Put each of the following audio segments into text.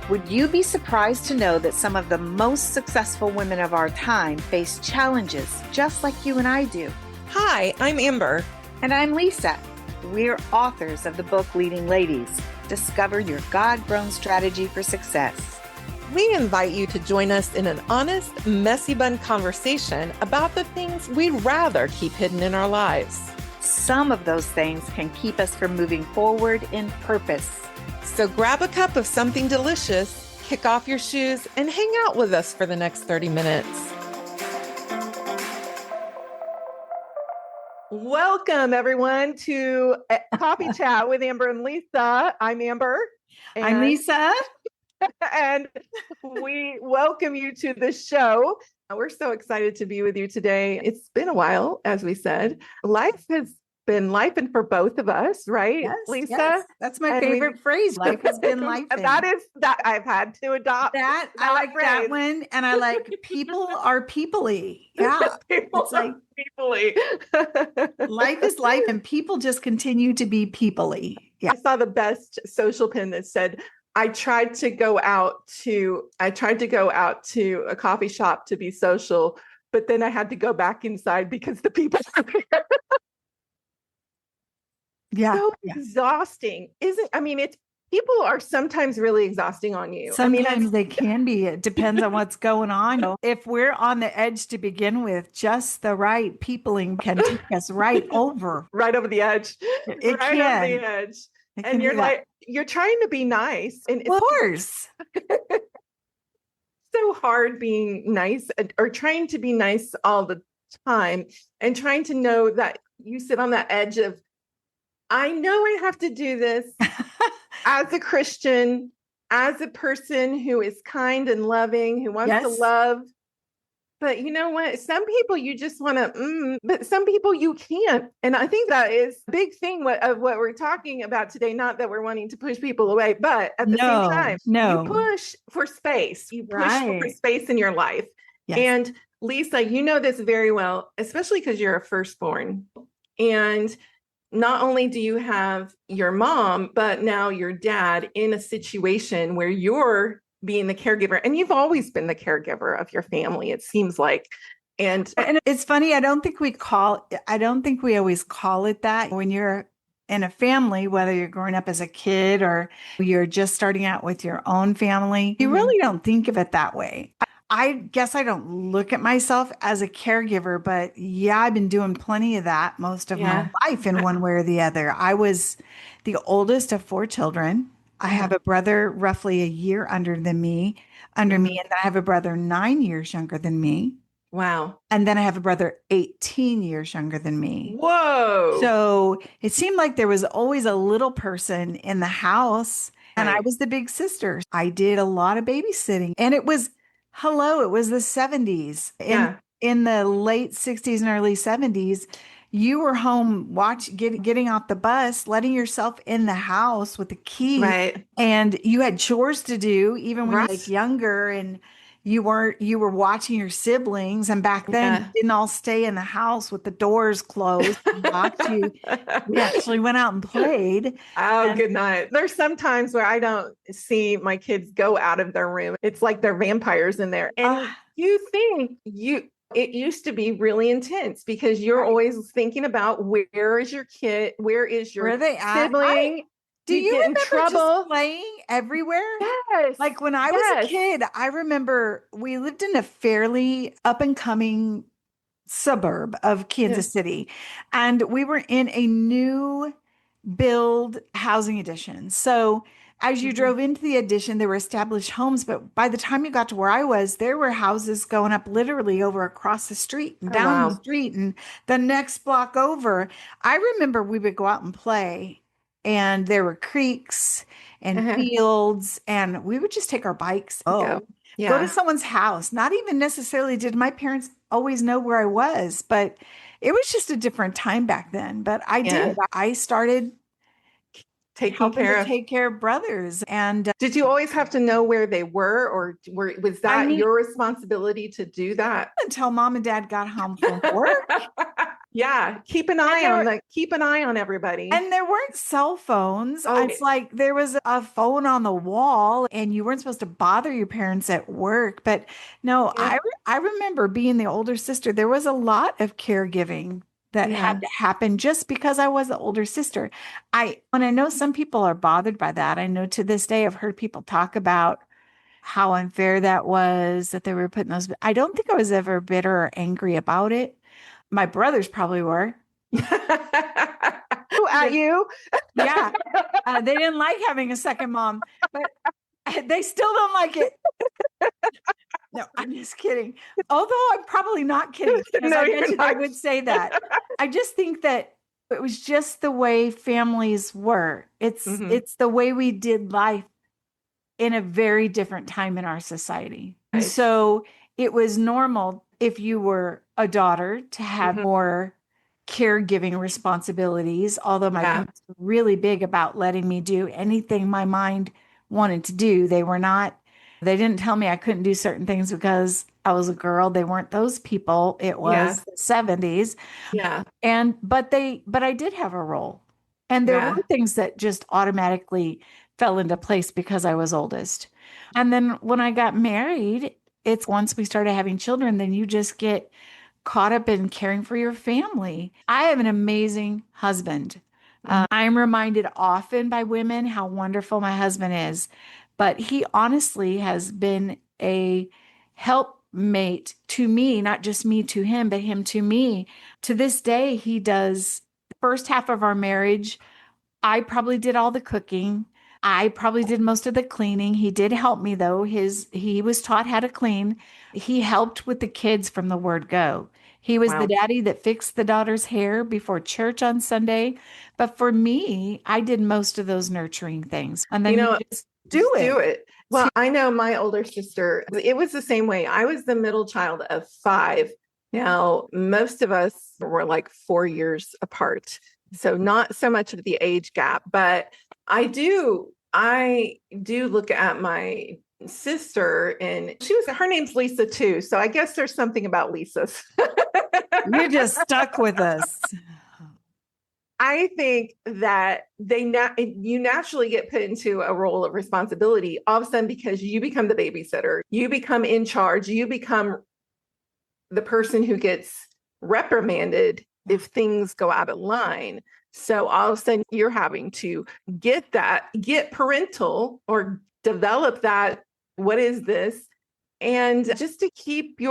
Would you be surprised to know that some of the most successful women of our time face challenges just like you and I do? Hi, I'm Amber. And I'm Lisa. We're authors of the book Leading Ladies. Discover your God-grown strategy for success. We invite you to join us in an honest, messy bun conversation about the things we'd rather keep hidden in our lives. Some of those things can keep us from moving forward in purpose. So grab a cup of something delicious, kick off your shoes, and hang out with us for the next 30 minutes. Welcome, everyone, to Coffee Chat with Amber and Lisa. I'm Amber. I'm Lisa. And we welcome you to the show. We're so excited to be with you today. It's been a while, as we said. Life has been lifing for both of us, right, Yes, Lisa? Yes. That's my favorite phrase. Life has been lifing. That I've had to adopt. That I like phrase. that one, and I like people are people-y. Yeah, It's like people-y. Life is life, and people just continue to be people-y. Yeah. I saw the best social pin that said, I tried to go out to a coffee shop to be social, but then I had to go back inside because the people were there. Yeah. So exhausting. People are sometimes really exhausting on you. Sometimes they can be. It depends on what's going on. If we're on the edge to begin with, just the right peopling can take us right over. Right over the edge. It right can. over the edge. And you're like, you're trying to be nice. And of course. So hard being nice or trying to be nice all the time and trying to know that you sit on that edge of, I know I have to do this as a Christian, as a person who is kind and loving, who wants to love. But you know what? Some people you just want to, but some people you can't. And I think that is a big thing of what we're talking about today. Not that we're wanting to push people away, but at the same time, you push for space. You push for space in your life. Yes. And Lisa, you know this very well, especially because you're a firstborn. And not only do you have your mom, but now your dad in a situation where you're being the caregiver, and you've always been the caregiver of your family, it seems like. And it's funny. I don't think we always call it that when you're in a family, whether you're growing up as a kid or you're just starting out with your own family, you really don't think of it that way. I guess I don't look at myself as a caregiver, but I've been doing plenty of that most of my life in one way or the other. I was the oldest of 4 children. I have a brother roughly a year under me, and then I have a brother 9 years younger than me. Wow. And then I have a brother 18 years younger than me. Whoa. So it seemed like there was always a little person in the house, and I was the big sister. I did a lot of babysitting, and it was the 70s. In the late 60s and early 70s, you were home getting off the bus, letting yourself in the house with the key. Right. And you had chores to do even when you were younger, and you were watching your siblings. And back then you didn't all stay in the house with the doors closed and locked. We actually went out and played. Oh, good night. There's some times where I don't see my kids go out of their room. It's like they're vampires in there. And you think it used to be really intense because you're always thinking about where is your kid? Where is your sibling? Do you remember just playing everywhere? Yes. Like when I was a kid, I remember we lived in a fairly up and coming suburb of Kansas City, and we were in a new build housing addition. So as you drove into the addition, there were established homes, but by the time you got to where I was, there were houses going up literally over across the street and down the street and the next block over. I remember we would go out and play, and there were creeks and fields, and we would just take our bikes, go to someone's house. Not even necessarily did my parents always know where I was, but it was just a different time back then. But I did. I started take care of brothers. And did you always have to know where they were, or was that your responsibility to do that? Until mom and dad got home from work. Yeah. And there were Keep an eye on everybody. And there weren't cell phones. Oh, It's like there was a phone on the wall and you weren't supposed to bother your parents at work. But no, yeah. I remember being the older sister. There was a lot of caregiving that had Yeah. to happen just because I was the older sister. When I know some people are bothered by that, I know to this day I've heard people talk about how unfair that was that they were putting those. I don't think I was ever bitter or angry about it. My brothers probably were. At you. Yeah. They didn't like having a second mom, but they still don't like it. No, I'm just kidding. Although I'm probably not kidding because No, I bet you're you they not. would say that. I just think that it was just the way families were. Mhm. It's the way we did life in a very different time in our society. And Right. so it was normal if you were a daughter to have Mhm. more caregiving responsibilities, although my Yeah. parents were really big about letting me do anything my mind wanted to do. They didn't tell me I couldn't do certain things because I was a girl. They weren't those people. It Yeah. was the 70s. Yeah. But I did have a role. And there were Yeah. things that just automatically fell into place because I was oldest. And then when I got married, it's once we started having children, then you just get caught up in caring for your family. I have an amazing husband. Mhm. I'm reminded often by women how wonderful my husband is, but he honestly has been a helpmate to me, not just me to him, but him to me. To this day, he does the first half of our marriage. I probably did all the cooking. I probably did most of the cleaning. He did help me though. He was taught how to clean. He helped with the kids from the word go. He was the Wow. daddy that fixed the daughter's hair before church on Sunday. But for me, I did most of those nurturing things. And You then you know, just do just do it. it. Well, I know my older sister, it was the same way. I was the middle child of five. Now, most of us were like 4 years apart. So not so much of the age gap, but I do look at my sister and her name's Lisa too. So I guess there's something about Lisa's. You just stuck with us. I think that you naturally get put into a role of responsibility all of a sudden because you become the babysitter, you become in charge, you become the person who gets reprimanded if things go out of line. So all of a sudden you're having to get parental or develop that. What is this? And just to keep I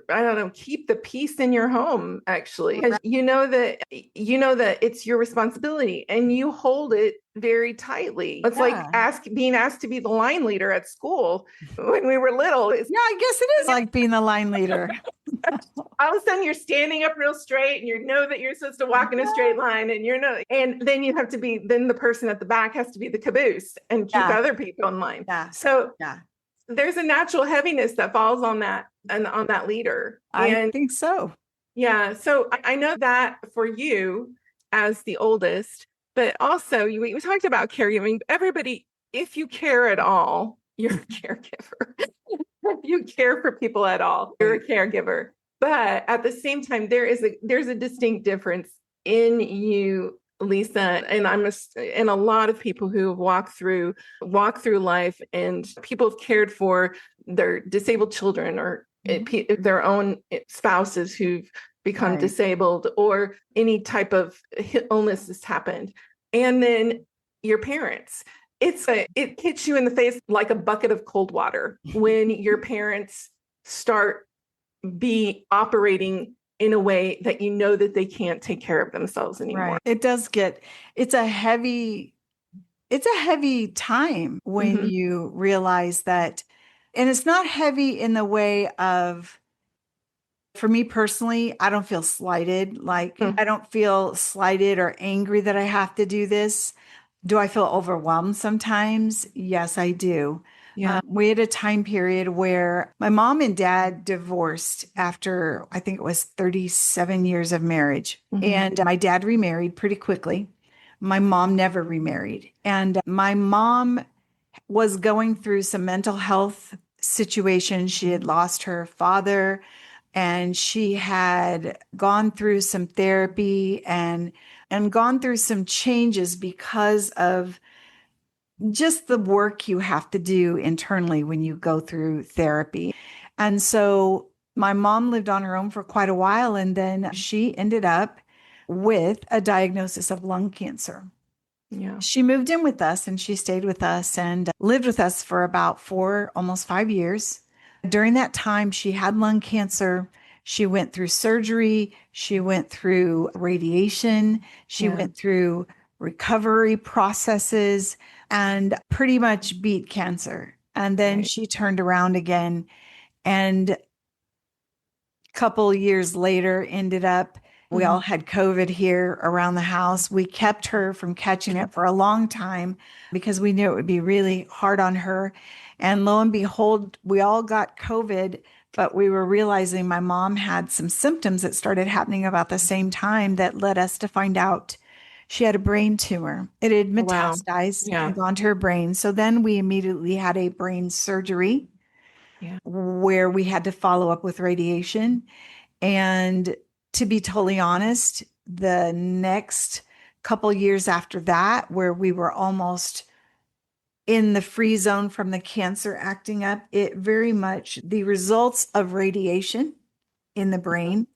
don't know, keep the peace in your home, actually, because you know that it's your responsibility and you hold it very tightly. It's like Yeah. being asked to be the line leader at school when we were little. Yeah, I guess it is like being the line leader. All of a sudden you're standing up real straight and you know that you're supposed to walk in a straight line and you're not, and then then the person at the back has to be the caboose and keep Yeah. other people in line. Yeah. So Yeah. there's a natural heaviness that falls on that and on that leader. I And think so. yeah, so I know that for you as the oldest, but also we talked about caregiving. Everybody, if you care at all, you're a caregiver. If you care for people at all, you're a caregiver. But at the same time, there's a distinct difference in you, Lisa, and a lot of people who walk through life, and people have cared for their disabled children or their own spouses who've become Right. disabled or any type of illness has happened, and then your parents. It hits you in the face like a bucket of cold water when your parents start be operating in a way that you know that they can't take care of themselves anymore. Right. It's a heavy time when Mhm. you realize that, and it's not heavy in the way of, for me personally, I don't feel slighted. Like Mm. I don't feel slighted or angry that I have to do this. Do I feel overwhelmed sometimes? Yes, I do. Yeah. We had a time period where my mom and dad divorced after I think it was 37 years of marriage. Mhm. And my dad remarried pretty quickly. My mom never remarried. And my mom was going through some mental health situations. She had lost her father and she had gone through some therapy and gone through some changes because of just the work you have to do internally when you go through therapy. And so my mom lived on her own for quite a while, and then she ended up with a diagnosis of lung cancer. Yeah. She moved in with us and she stayed with us and lived with us for about 4, almost 5 years. During that time, she had lung cancer. She went through surgery. She went through radiation. She Yeah. went through recovery processes and pretty much beat cancer. And then Right. she turned around again and couple years later ended up we all Mhm. had COVID here around the house. We kept her from catching it for a long time because we knew it would be really hard on her. And lo and behold, we all got COVID, but we were realizing my mom had some symptoms that started happening about the same time that led us to find out she had a brain tumor. It had Wow. metastasized and Yeah. gone to her brain. So then we immediately had a brain surgery Yeah. where we had to follow up with radiation. And to be totally honest, the next couple years after that, where we were almost in the free zone from the cancer acting up, it very much the results of radiation in the brain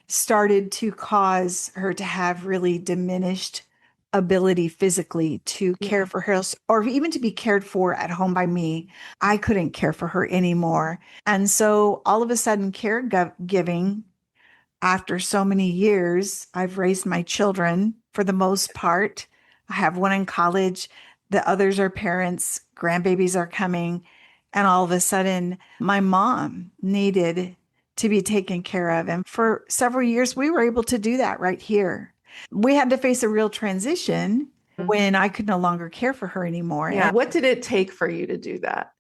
started to cause her to have really diminished ability physically to care Yeah. for her or even to be cared for at home by me. I couldn't care for her anymore. And so all of a sudden, caregiving after so many years, I've raised my children for the most part. I have one in college, the others are parents, grandbabies are coming. And all of a sudden, my mom needed to be taken care of. And for several years, we were able to do that right here. We had to face a real transition when I could no longer care for her anymore. Yeah. And What did it take for you to do that?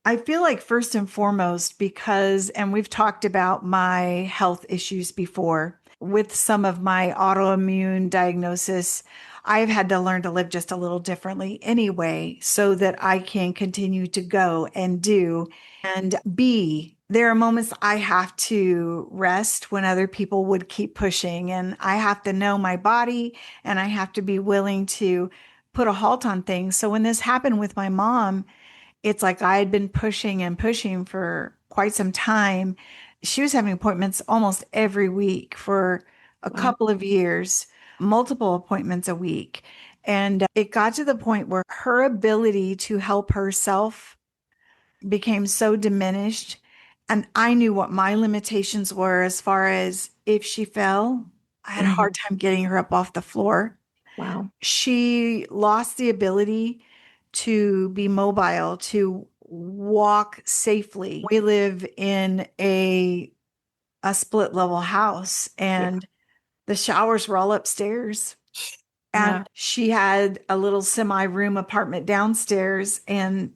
I feel like first and foremost, because, and we've talked about my health issues before with some of my autoimmune diagnosis, I've had to learn to live just a little differently anyway, so that I can continue to go and do and be. There are moments I have to rest when other people would keep pushing, and I have to know my body and I have to be willing to put a halt on things. So when this happened with my mom, it's like I had been pushing and pushing for quite some time. She was having appointments almost every week for a Wow. couple of years, multiple appointments a week. And it got to the point where her ability to help herself became so diminished. And I knew what my limitations were as far as if she fell, I had a hard Mhm. time getting her up off the floor. Wow. She lost the ability to be mobile, to walk safely. We live in a split level house Yeah. and the showers were all upstairs. And Yeah. she had a little semi room apartment downstairs and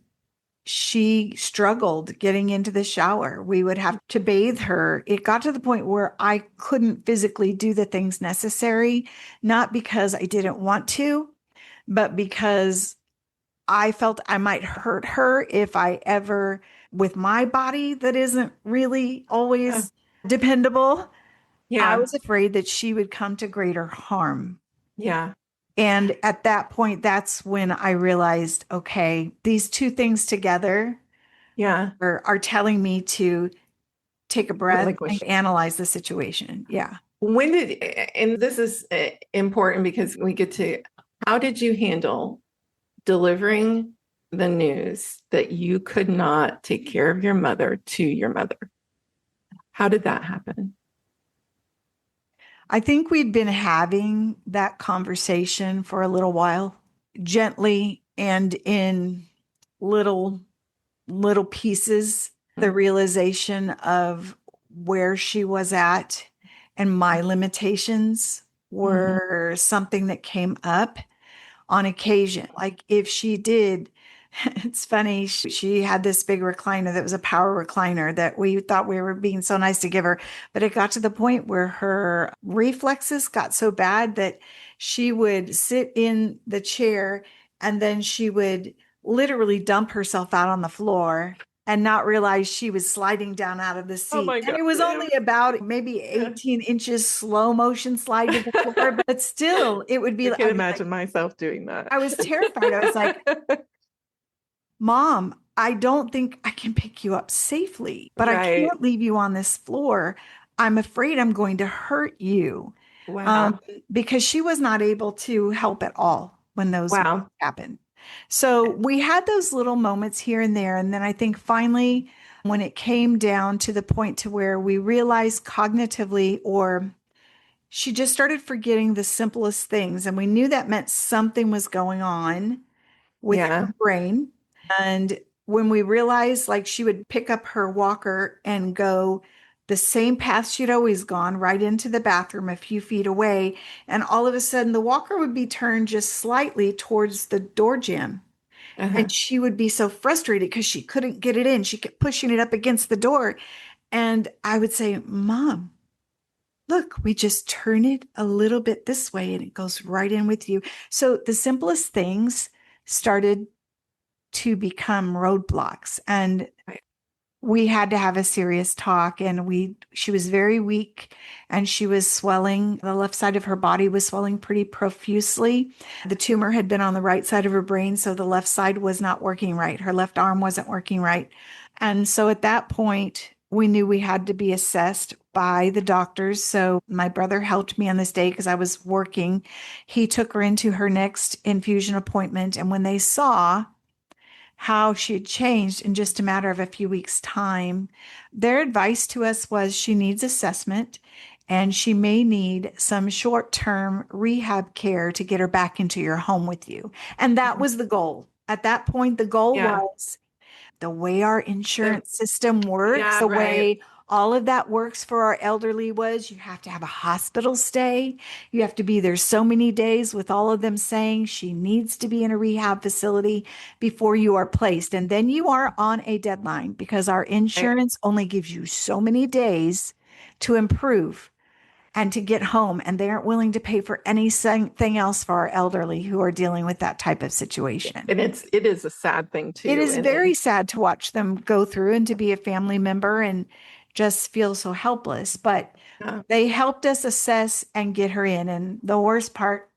she struggled getting into the shower. We would have to bathe her. It got to the point where I couldn't physically do the things necessary, not because I didn't want to, but because I felt I might hurt her if I ever, with my body that isn't really Yeah. always dependable, I Yeah. was afraid that she would come to greater harm. Yeah. And at that point, that's when I realized, okay, these two things together Yeah. are telling me to take a breath and Relinquish. analyze the situation. Yeah. When did, and this is important because we get to, how did you handle delivering the news that you could not take care of your mother to your mother? How did that happen? I think we'd been having that conversation for a little while, gently and in little little pieces, the realization of where she was at and my limitations Mhm. were something that came up on occasion. Like if she did, it's funny, she had this big recliner that was a power recliner that we thought we were being so nice to give her. But it got to the point where her reflexes got so bad that she would sit in the chair and then she would literally dump herself out on the floor and not realize she was sliding down out of the Oh seat. my And God. it was Yeah. only about maybe Yeah. 18 inches slow motion slide to the floor, but still, it would be, I I'd can't be like, imagine myself doing that. I was terrified. I was like, Mom, I don't think I can pick you up safely, but I Right. can't leave you on this floor. I'm afraid I'm going to hurt you. Um, Wow. because she was not able to help at all when those Wow. happened. So we had those little moments here and there. And then I think finally, when it came down to the point to where we realized cognitively, or she just started forgetting the simplest things, and we knew that meant something was going on with her Yeah. brain. And when we realized, like, she would pick up her walker and go the same path she'd always gone, right into the bathroom a few feet away. And all of a sudden, the walker would be turned just slightly towards the door jamb. Uh-huh. And she would be so frustrated because she couldn't get it in. She kept pushing it up against the door. And I would say, Mom, look, we just turn it a little bit this way and it goes right in with you. So the simplest things started to become roadblocks. And Right. we had to have a serious talk, and she was very weak, and she was swelling. The left side of her body was swelling pretty profusely. The tumor had been on the right side of her brain, so the left side was not working right. Her left arm wasn't working right. And so at that point, we knew we had to be assessed by the doctors. So my brother helped me on this day because I was working. He took her into her next infusion appointment, and when they saw how she had changed in just a matter of a few weeks' time, their advice to us was she needs assessment and she may need some short term rehab care to get her back into your home with you. And that was the goal. At that point, the goal Yeah. was the way our The, insurance system works, yeah, the right. way all of that works for our elderly was you have to have a hospital stay. You have to be there so many days with all of them saying she needs to be in a rehab facility before you are placed. And then you are on a deadline because our Right. insurance only gives you so many days to improve and to get home. And they aren't willing to pay for anything else for our elderly who are dealing with that type of situation. And it is a sad thing It too. is And very sad to watch them go through and to be a family member and just feel so helpless. But yeah. they helped us assess and get her in. And the worst part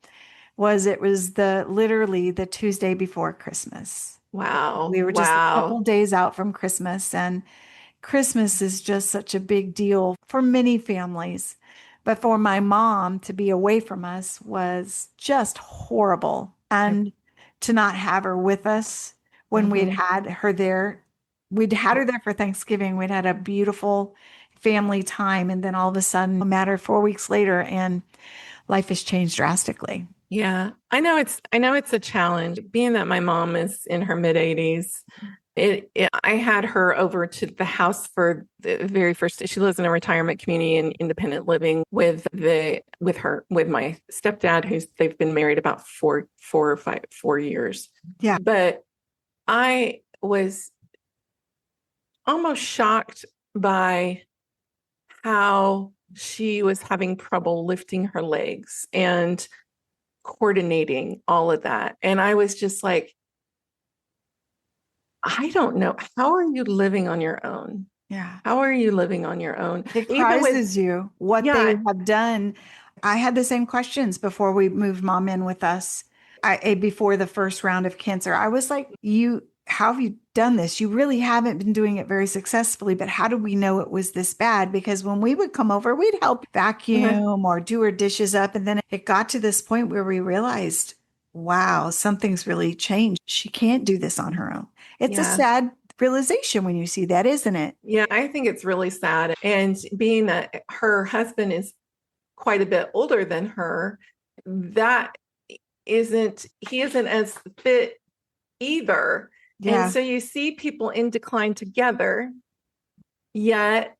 was it was the literally the Tuesday before Christmas. Wow. We were just a couple Wow. days out from Christmas, and Christmas is just such a big deal for many families. But for my mom to be away from us was just horrible. And to not have her with us when we'd Mhm. had her there, we'd had her there for Thanksgiving. We'd had a beautiful family time. And then all of a sudden, a matter of 4 weeks later, and life has changed drastically. Yeah, I know it's a challenge. Being that my mom is in her mid 80s, I had her over to the house for the very first. She lives in a retirement community and independent living with my stepdad, who's they've been married about 4 or 4 years. Yeah. But I was almost shocked by how she was having trouble lifting her legs and coordinating all of that. And I was just like, I don't know. How are you living on your own? Yeah. How are you living on your own? It Even with, prizes you what they yeah, have done. I had the same questions before we moved mom in with us. Before the first round of cancer, I was like, how have you done this? You really haven't been doing it very successfully, but how do we know it was this bad? Because when we would come over, we'd help uh-huh, vacuum or do her dishes up. And then it got to this point where we realized, wow, something's really changed. She can't do this on her own. It's a yeah, sad realization when you see that, isn't it? yeah, I think it's really sad. And being that her husband is quite a bit older than her, that he isn't as fit either. And Yeah. so you see people in decline together, yet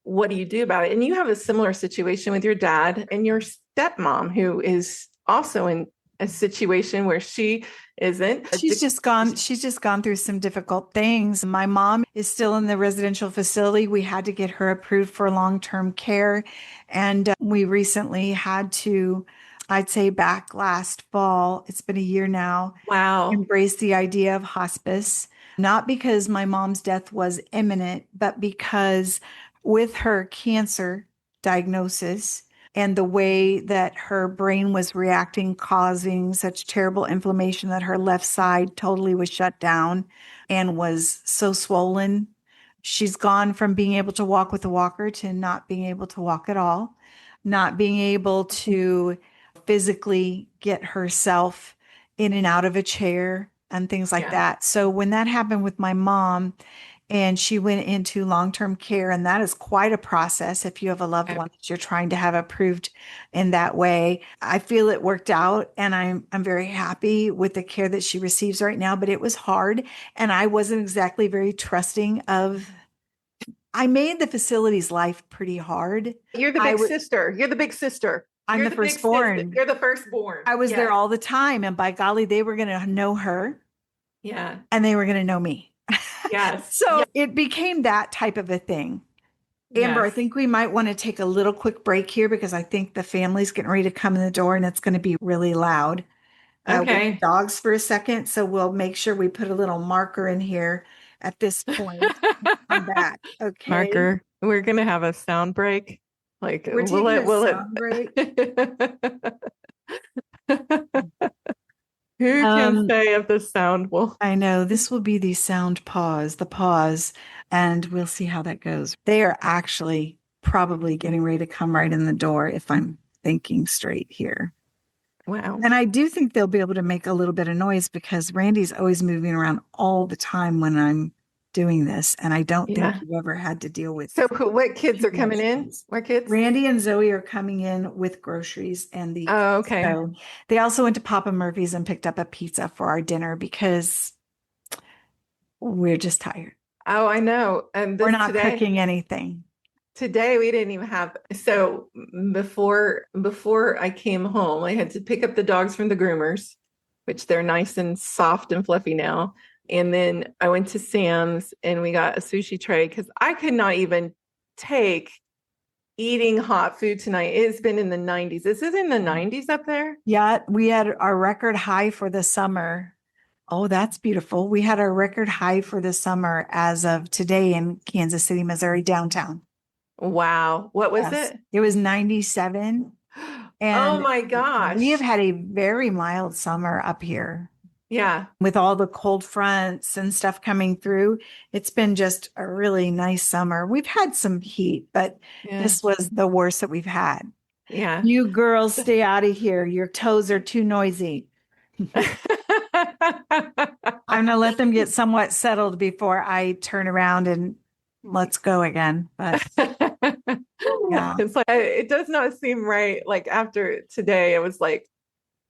what do you do about it? And you have a similar situation with your dad and your stepmom, who is also in a situation where she isn't. She's just gone through some difficult things. My mom is still in the residential facility. We had to get her approved for long-term care. And we recently had to, I'd say back last fall, it's been a year now, Wow. embrace the idea of hospice. Not because my mom's death was imminent, but because with her cancer diagnosis and the way that her brain was reacting, causing such terrible inflammation that her left side totally was shut down and was so swollen. She's gone from being able to walk with a walker to not being able to walk at all, not being able to physically get herself in and out of a chair and things like Yeah. that. So when that happened with my mom and she went into long-term care, and that is quite a process if you have a loved one that you're trying to have approved in that way. I feel it worked out and I'm very happy with the care that she receives right now, but it was hard and I wasn't exactly very trusting of I made the facility's life pretty hard. You're the I big would sister. You're the big sister. I'm You're the the big sister. firstborn. You're the firstborn. I was there Yes. all the time, and by golly, they were going to know her Yeah. and they were going to know me. Yes. So it became that type of a thing. Amber, I Yes. think we might want to take a little quick break here because I think the family's getting ready to come in the door and it's going to be really loud with the Okay. dogs for a second. So we'll make sure we put a little marker in here at this point. Come back. Okay. Marker. We're gonna have a sound break. Like We're taking a will sound break. it who can Um, say if the sound will I know this will be the sound pause, the pause, and we'll see how that goes. They are actually probably getting ready to come right in the door if I'm thinking straight here. wow. And I do think they'll be able to make a little bit of noise because Randy's always moving around all the time when I'm doing this. And I don't think Yeah. you've ever had to deal with So what kids too are coming much in? noise. What kids? Randy and Zoe are coming in with groceries and the Oh, okay. so they also went to Papa Murphy's and picked up a pizza for our dinner because we're just tired. Oh, I know. And We're this not cooking anything. today we didn't even have so before I came home, I had to pick up the dogs from the groomers, which they're nice and soft and fluffy now. And then I went to Sam's and we got a sushi tray because I could not even take eating hot food tonight. It's been in the 90s. Is it in the 90s up there? Yeah, we had our record high for the summer. Oh, that's beautiful. We had our record high for the summer as of today in Kansas City, Missouri, downtown. Wow. What was Yes, it? it was 97. Oh And my we have gosh. had a very mild summer up here Yeah. with all the cold fronts and stuff coming through. It's been just a really nice summer. We've had some heat, but Yeah. this was the worst that we've had. Yeah. You girls stay out of here. Your toes are too noisy. I'm going to let them get somewhat settled before I turn around and let's go again. But yeah, It's like it does not seem right. Like after today, it was like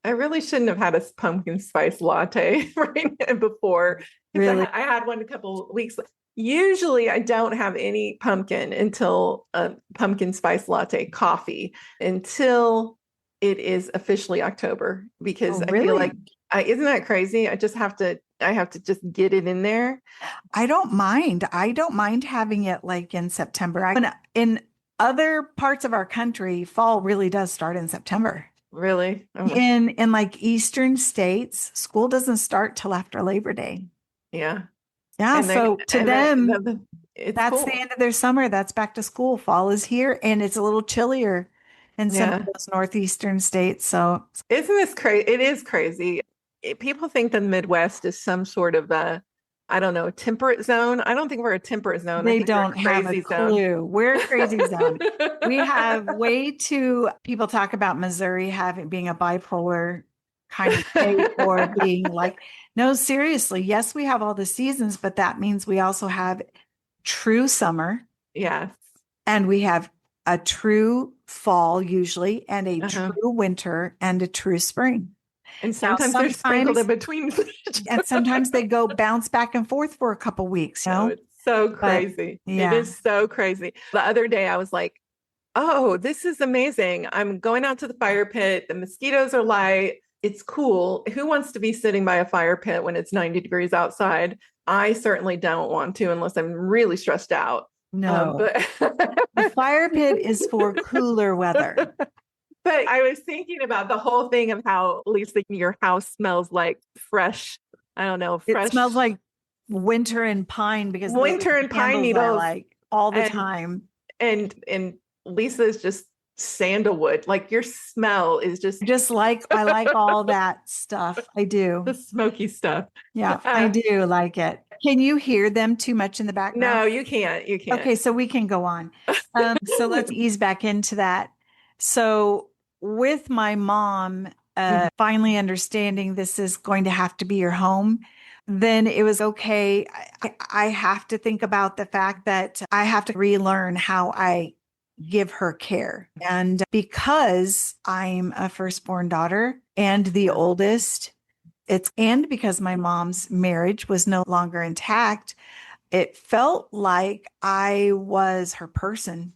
I really shouldn't have had a pumpkin spice latte right before because really. I had one a couple weeks. Usually, I don't have any pumpkin until a pumpkin spice latte coffee until it is officially October because Oh, I feel like really? isn't that crazy? I have to just get it in there. I don't mind. I don't mind having it like in September. In other parts of our country, fall really does start in September. Really? Oh, In like Eastern states, school doesn't start till after Labor Day. yeah. Yeah, And they so to and them, it's that's the cool. end of their summer. That's back to school. Fall is here, and it's a little chillier in some of Yeah. those northeastern states. So Isn't this crazy? It is crazy. People think the Midwest is some sort of I don't know, temperate zone. I don't think we're a temperate zone. I they think we're don't a have a crazy zone. clue. We're a crazy zone. We have way too, people talk about Missouri having being a bipolar kind of state or being like, no, seriously. Yes, we have all the seasons, but that means we also have true summer Yes. and we have a true fall usually and a Uh-huh. true winter and a true spring. And Now, sometimes they're sprinkled in between. and sometimes they go bounce back and forth for a couple weeks, you Oh, know, it's so but crazy. It yeah, is so crazy. The other day I was like, oh, this is amazing. I'm going out to the fire pit. The mosquitoes are light. It's cool. Who wants to be sitting by a fire pit when it's 90 degrees outside? I certainly don't want to unless I'm really stressed out. no. But The fire pit is for cooler weather. but I was thinking about the whole thing of how at least your house smells like fresh. I don't know, It fresh. smells like winter and pine because those are winter the and pine candles I needles, like all the and time. and Lisa's just sandalwood. Like your smell is just Just like I like all that stuff. I the do. smoky stuff. Yeah, I Uh, do like it. Can you hear them too much in the background? no, you can't. You can't. Okay, so we can go on. So let's ease back into that. So with my mom finally understanding this is going to have to be your home, then it was okay. I have to think about the fact that I have to relearn how I give her care. And because I'm a firstborn daughter and the oldest, and because my mom's marriage was no longer intact, it felt like I was her person.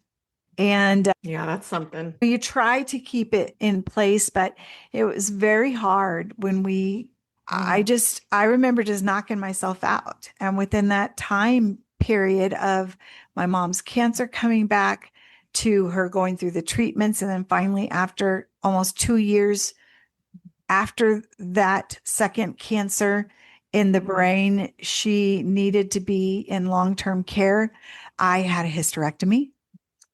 And Yeah, that's something. you try to keep it in place, but it was very hard when I remember just knocking myself out. And within that time period of my mom's cancer coming back to her going through the treatments, and then finally, after almost 2 years after that second cancer in the brain, she needed to be in long term care. I had a hysterectomy.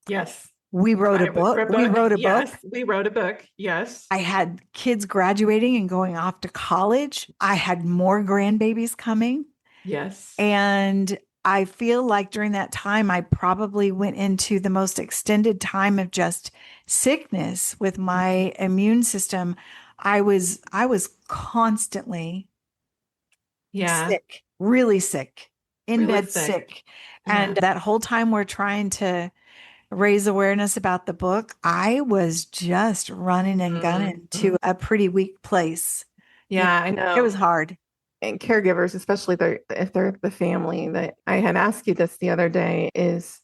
Yes. We wrote a I went for book. a We book. wrote a book. Yes. We wrote a book. Yes. I had kids graduating and going off to college. I had more grandbabies coming. Yes. And I feel like during that time, I probably went into the most extended time of just sickness with my immune system. I was constantly Yeah. sick, really sick, in Really bed sick. sick. Yeah. And that whole time we're trying to raise awareness about the book, I was just running and gunning Mhm. to a pretty weak place. Yeah, Yeah, I it was know. hard. And caregivers, especially if they're the family, that I had asked you this the other day, is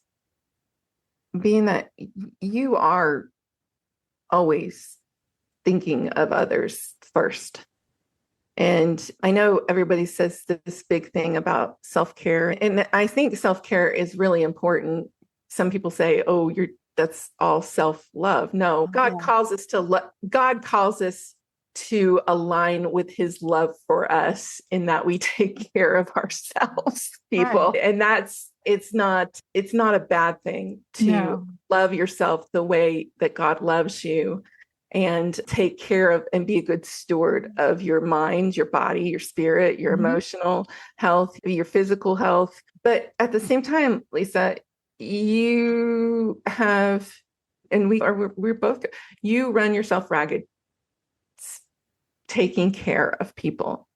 being that you are always thinking of others first. And I know everybody says this big thing about self-care, and I think self-care is really important. Some people say, "Oh, that's all self-love." No, God Yeah. calls us to God calls us to align with his love for us in that we take care of ourselves, people. Right. And it's not a bad thing to No. love yourself the way that God loves you, and take care of and be a good steward of your mind, your body, your spirit, your Mhm. emotional health, your physical health. But at the same time, Lisa, you have, and we're both, you run yourself ragged taking care of people.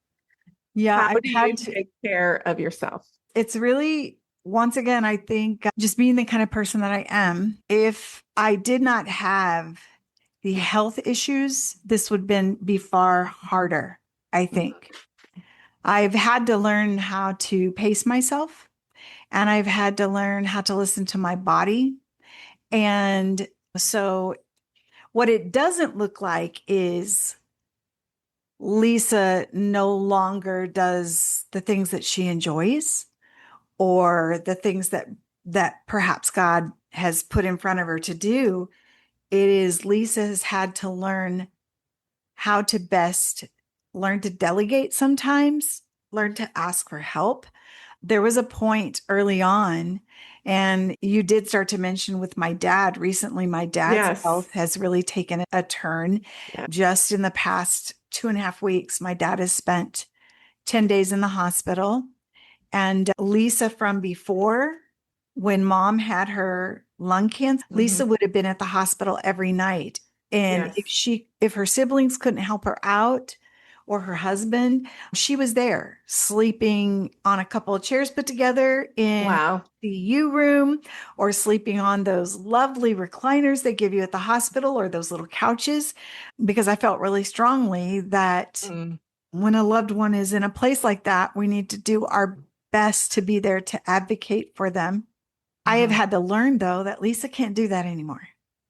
Yeah, How I've do you had to, take care of yourself? it's really, once again, I think just being the kind of person that I am, if I did not have the health issues, this would be far harder, I think. I've had to learn how to pace myself, and I've had to learn how to listen to my body. And so, what it doesn't look like is Lisa no longer does the things that she enjoys or the things that perhaps God has put in front of her to do. It is Lisa has had to learn how to best learn to delegate sometimes, learn to ask for help. There was a point early on, and you did start to mention with my dad recently, my dad's Yes. health has really taken a turn. Yeah. Just in the past 2.5 weeks, my dad has spent 10 days in the hospital. And Lisa from before, when mom had her lung cancer, Mhm. Lisa would have been at the hospital every night. And Yes. if her siblings couldn't help her out or her husband, she was there sleeping on a couple of chairs put together in Wow. the U room, or sleeping on those lovely recliners they give you at the hospital, or those little couches, because I felt really strongly that Mm. when a loved one is in a place like that, we need to do our best to be there to advocate for them. I have Mhm. had to learn, though, that Lisa can't do that anymore.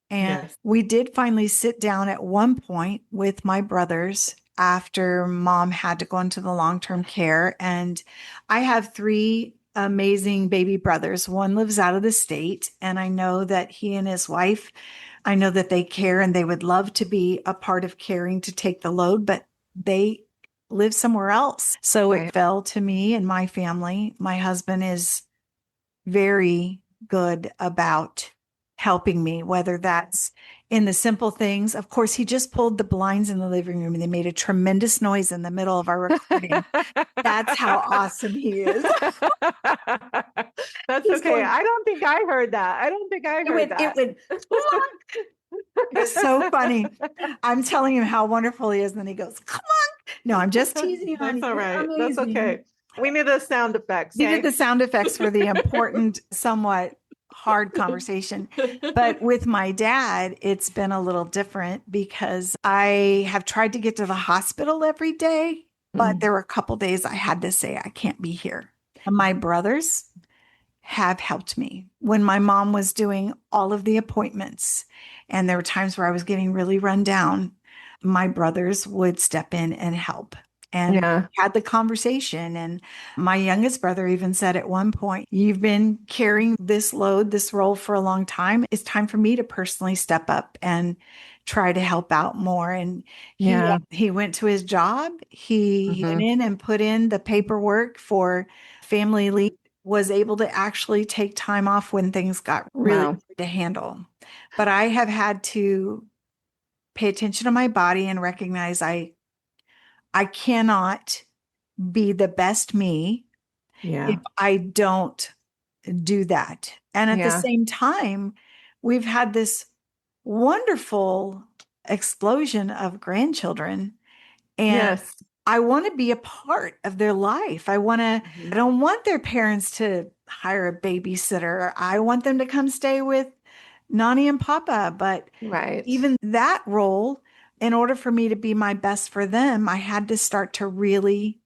And Yes. we did finally sit down at one point with my brothers after mom had to go into the long term care. And I have three amazing baby brothers. One lives out of the state, and I know that he and his wife, I know that they care and they would love to be a part of caring to take the load, but they live somewhere else. So it Right. fell to me and my family. My husband is very good about helping me, whether that's in the simple things. Of course, he just pulled the blinds in the living room and they made a tremendous noise in the middle of our recording. That's how awesome he is. That's He's okay. going, I don't think I heard that. I don't think I heard it that. went, it was so funny. I'm telling him how wonderful he is. And then he goes, come on. No, I'm just teasing you, That's honey. all You're right. That's amazing. okay. We need those sound effects, Needed hey? the sound effects for the important, somewhat hard conversation. But with my dad, it's been a little different because I have tried to get to the hospital every day, but Mm. there were a couple days I had to say, I can't be here. My brothers have helped me when my mom was doing all of the appointments. And there were times where I was getting really run down. My brothers would step in and help. And Yeah. had the conversation. And my youngest brother even said at one point, you've been carrying this load, this role for a long time. It's time for me to personally step up and try to help out more. And Yeah. he went to his job. He went Hmm. in and put in the paperwork for family leave, was able to actually take time off when things got really Wow. hard to handle. But I have had to pay attention to my body and recognize I cannot be the best me if Yeah. I don't do that. And at the Yeah. same time, we've had this wonderful explosion of grandchildren. And Yes. I want to be a part of their life. I Mhm. don't want their parents to hire a babysitter. I want them to come stay with Nani and Papa. But Right. even that role, in order for me to be my best for them, I had to start to really,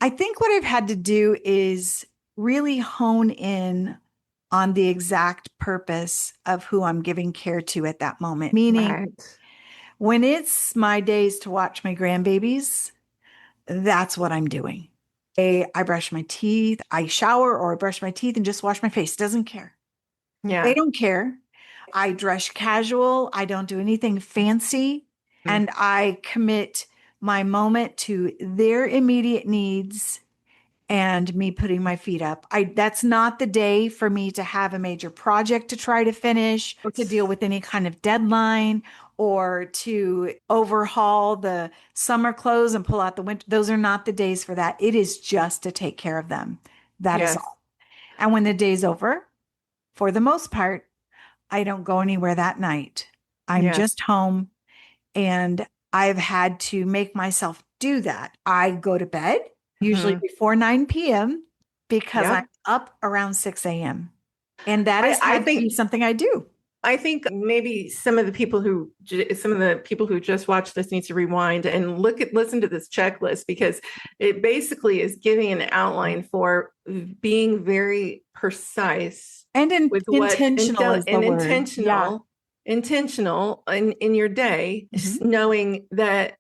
I think what I've had to do is really hone in on the exact purpose of who I'm giving care to at that moment. Meaning, Right. when it's my days to watch my grandbabies, that's what I'm doing. I brush my teeth, I shower or I brush my teeth and just wash my face. Doesn't care. They Yeah. don't care. I dress casual. I don't do anything fancy. Mm. And I commit my moment to their immediate needs and me putting my feet up. That's not the day for me to have a major project to try to finish or to deal with any kind of deadline or to overhaul the summer clothes and pull out the winter. Those are not the days for that. It is just to take care of them. That is Yes. all. And when the day's over, for the most part, I don't go anywhere that night. I'm Yes. just home and I've had to make myself do that. I go to bed usually Mhm. before 9 p.m. because I'm Yep. up around 6 a.m. And that I, has I had to be think something I do. I think maybe some of the people who just watched this need to rewind and listen to this checklist because it basically is giving an outline for being very precise And with what intentional is the and word. Yeah. intentional in your day, Mhm. knowing that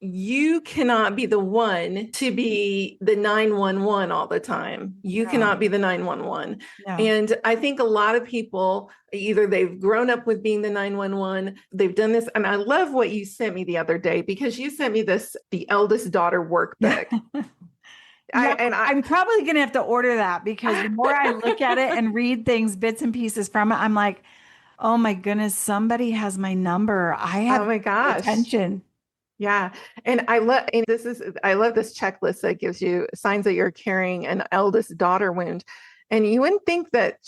you cannot be the one to be the 911 all the time. You No, cannot be the 911. no. And I think a lot of people, either they've grown up with being the 911, they've done this. And I love what you sent me the other day because you sent me the eldest daughter Yeah. workbook. I, Yeah, and I, I'm probably going to have to order that because the more I look at it and read things, bits and pieces from it, I'm like, oh my goodness, somebody has my number. I oh have to my pay gosh. attention. Yeah. I love this checklist that gives you signs that you're carrying an eldest daughter wound. And you wouldn't think that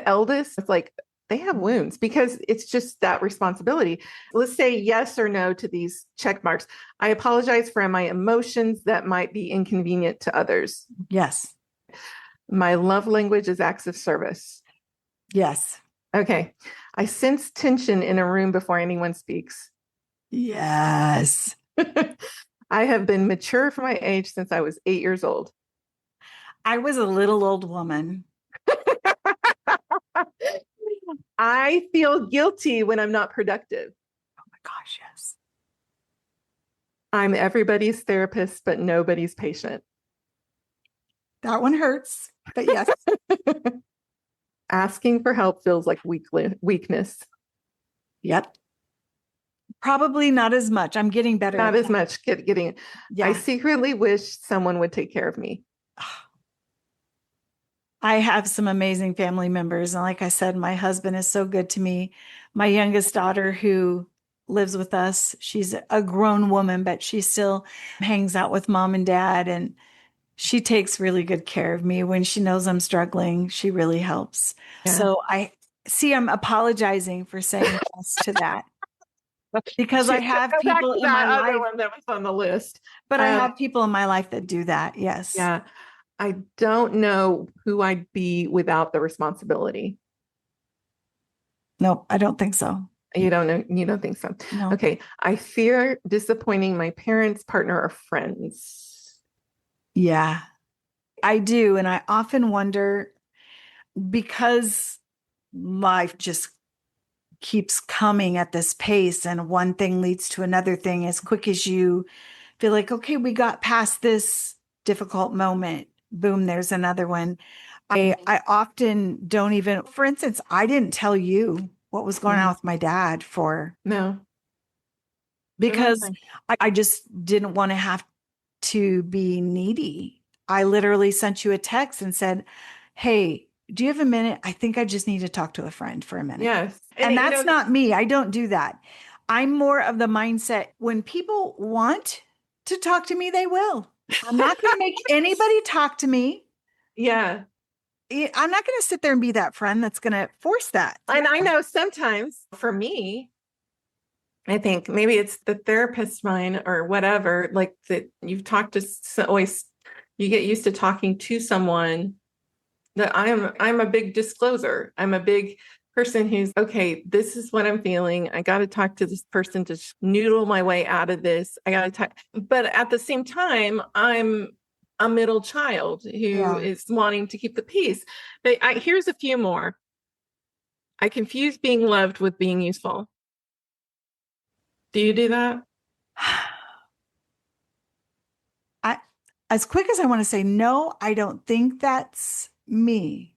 eldest, it's like they have wounds because it's just that responsibility. Let's say yes or no to these check marks. I apologize for my emotions that might be inconvenient to others. Yes. My love language is acts of service. Yes. Okay. I sense tension in a room before anyone speaks. Yes. I have been mature for my age since I was 8 years old. I was a little old woman. I feel guilty when I'm not productive. Oh my gosh, yes. I'm everybody's therapist, but nobody's patient. That one hurts, but yes. Asking for help feels like weakness. Yep. Probably not as much. I'm getting better Not at as that. much getting. I Yeah. secretly wish someone would take care of me. I have some amazing family members. And like I said, my husband is so good to me. My youngest daughter, who lives with us, she's a grown woman, but she still hangs out with mom and dad. And she takes really good care of me. When she knows I'm struggling, she really helps. Yeah. So I see I'm apologizing for saying yes to that because I Shoot, have go back people to in my that other life, one that was on the list. but I have people in my life that do that. Yes. Yeah, I don't know who I'd be without the responsibility. Nope, I don't think so. You don't know, you don't think so. No. Okay. I fear disappointing my parents, partner, or friends. Yeah, I do. And I often wonder because life just keeps coming at this pace and one thing leads to another thing as quick as you feel like, okay, we got past this difficult moment. Boom, there's another one. I often don't even, for instance, I didn't tell you what was going on Mhm. with my dad for No, for a long because time. I just didn't want to have to be needy. I literally sent you a text and said, hey, do you have a minute? I think I just need to talk to a friend for a minute. Yes. And And it, that's not me. I don't do that. I'm more of the mindset when people want to talk to me, they will. I'm not going to make anybody talk to me. yeah. I'm not going to sit there and be that friend that's going to force that. And I know sometimes for me, I think maybe it's the therapist mind or whatever, like that you've talked to always, you get used to talking to someone that I'm a big discloser. I'm a big person who's okay, this is what I'm feeling. I got to talk to this person to noodle my way out of this. I got to talk, but at the same time, I'm a middle child who Yeah. is wanting to keep the peace. But here's a few more. I confuse being loved with being useful. Do you do that? I, as quick as I want to say, no, I don't think that's me.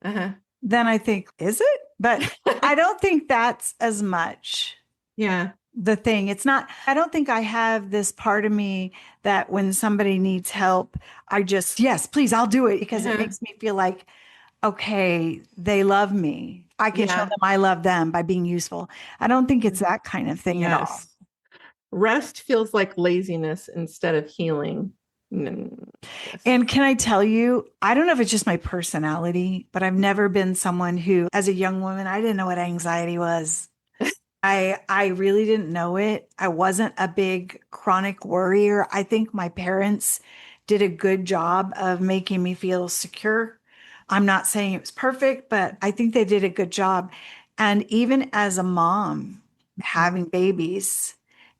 Uh-huh. Then I think, is it? But I don't think that's as much Yeah. the thing. It's not, I don't think I have this part of me that when somebody needs help, I just, yes, please, I'll do it because it Uh-huh. makes me feel like, okay, they love me. I can show Yeah. them I love them by being useful. I don't think it's that kind of thing at all. Yes. Rest feels like laziness instead of healing. Yes. And can I tell you, I don't know if it's just my personality, but I've never been someone who, as a young woman, I didn't know what anxiety was. I really didn't know it. I wasn't a big chronic worrier. I think my parents did a good job of making me feel secure. I'm not saying it was perfect, but I think they did a good job. And even as a mom, having babies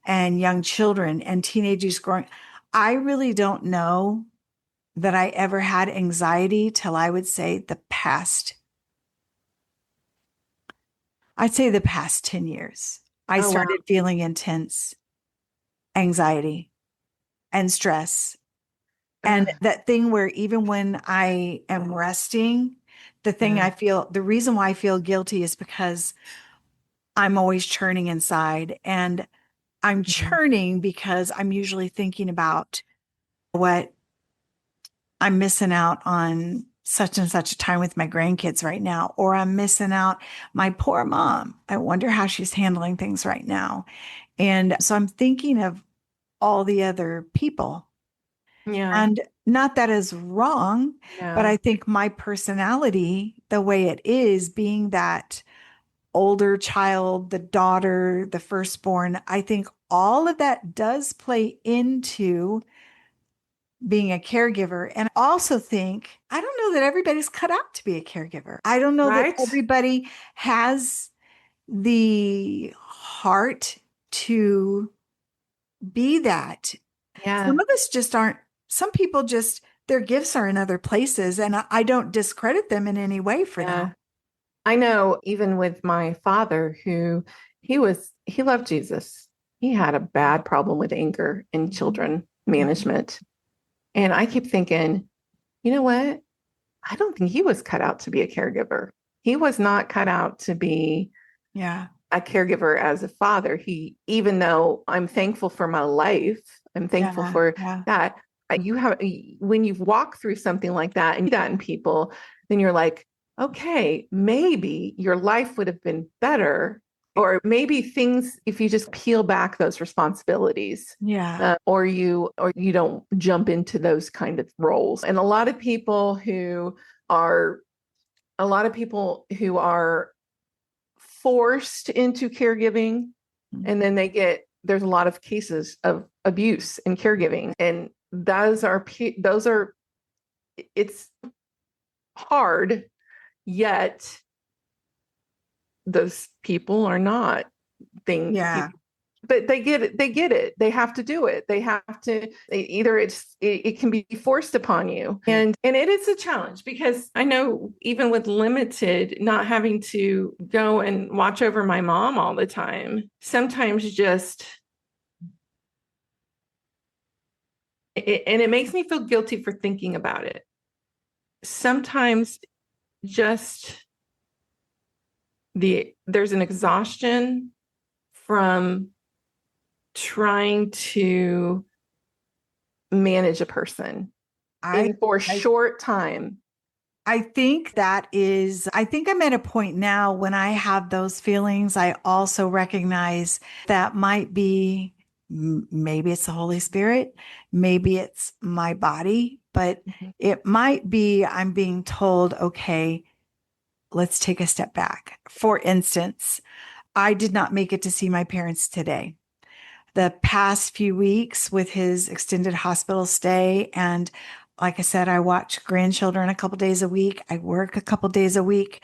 and young children and teenagers growing, I really don't know that I ever had anxiety till I would say I'd say the past 10 years. I Oh, wow. started feeling intense anxiety and stress. And Uh, that thing where even when I am resting, uh, the reason why I feel guilty is because I'm always churning inside. And I'm mhm. churning because I'm usually thinking about what I'm missing out on such and such a time with my grandkids right now, or I'm missing out my poor mom. I wonder how she's handling things right now. And so I'm thinking of all the other people. Yeah. And not that is wrong, but I No. think my personality, the way it is, being that older child, the daughter, the firstborn, I think all of that does play into being a caregiver. And I also think, I don't know that everybody's cut out to be a caregiver. I don't know that Right? everybody has the heart to be that. Yeah. Some of us just aren't, some people just, their gifts are in other places. And I don't discredit them in any way for that. Yeah. I know even with my father, who he loved Jesus. He had a bad problem with anger in Mhm. children Mhm. management. And I keep thinking, you know what? I don't think he was cut out to be a caregiver. He was not cut out to be Yeah. a caregiver as a father. Even though I'm thankful for my life, I'm thankful Yeah. for Yeah. that. You have, when you've walked through something like that and you that in people, then you're like, okay, maybe your life would have been better, or maybe things, if you just peel back those responsibilities, Yeah. or you don't jump into those kind of roles. And are a lot of people who are forced into caregiving, and then there's a lot of cases of abuse in caregiving, and it's hard, yet those people are not thing Yeah. people, but they get it, they have to do it, they have to, either it can be forced upon you, and it is a challenge, because I know, even with limited, not having to go and watch over my mom all the time, sometimes just and it makes me feel guilty for thinking about it. Sometimes just there's an exhaustion from trying to manage a person I in for a I short time. I think I'm at a point now when I have those feelings. I also recognize that might be, maybe it's the Holy Spirit, maybe it's my body, but Mhm. it might be I'm being told, okay, let's take a step back. For instance, I did not make it to see my parents today. The past few weeks with his extended hospital stay. And like I said, I watch grandchildren a couple days a week. I work a couple days a week.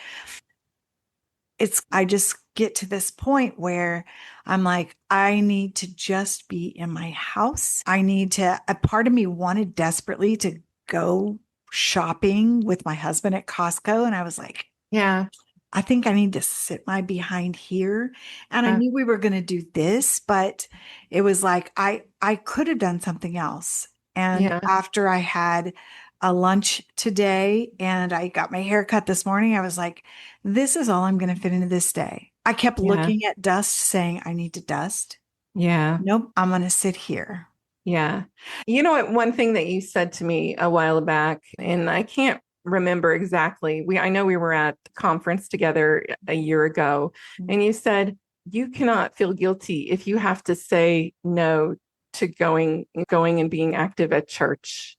I just get to this point where I'm like, I need to just be in my house. A part of me wanted desperately to go shopping with my husband at Costco. And I was like, Yeah. I think I need to sit my behind here. And I knew we were going to do this, but it was like I could have done something else. And Yeah. after I had a lunch today and I got my hair cut this morning, I was like, this is all I'm going to fit into this day. I kept Yeah. looking at dust, saying, I need to dust. Yeah. Nope, I'm going to sit here. Yeah. You know what? One thing that you said to me a while back, and I can't remember exactly. I know we were at the conference together a year ago, and you said you cannot feel guilty if you have to say no to going and being active at church.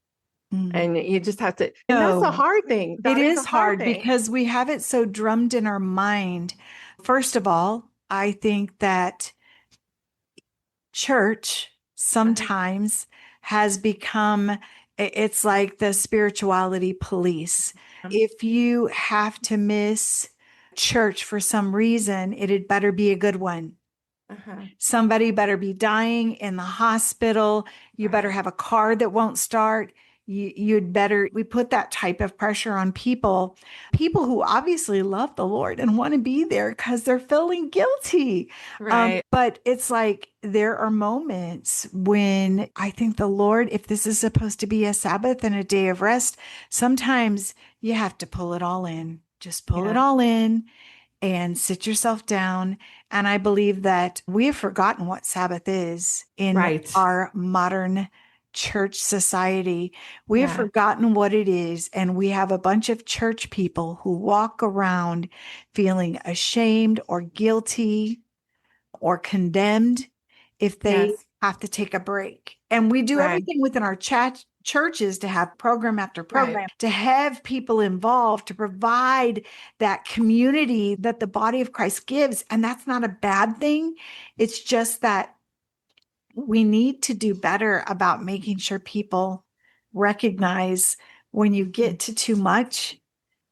Mm. And you just have to, and that's a No, hard thing. it That is a is hard hard thing. because we have it so drummed in our mind. First of all, I think that church Uh-huh. sometimes has become, it's like the spirituality police. If you have to miss church for some reason, it had better be a good one. Uh-huh. Somebody better be dying in the hospital. You better Right. have a car that won't start. We put that type of pressure on people who obviously love the Lord and want to be there because they're feeling guilty. Right. But it's like there are moments when I think the Lord, if this is supposed to be a Sabbath and a day of rest, sometimes you have to pull it all in. Just pull it Yeah. all in and sit yourself down. And I believe that we have forgotten what Sabbath is in Right. our modern church society. We have Yeah. forgotten what it is. And we have a bunch of church people who walk around feeling ashamed or guilty or condemned if they Yes. have to take a break. And we do Right. everything within our churches to have program after Right. program, to have people involved, to provide that community that the body of Christ gives. And that's not a bad thing. It's just that we need to do better about making sure people recognize when you get to too much,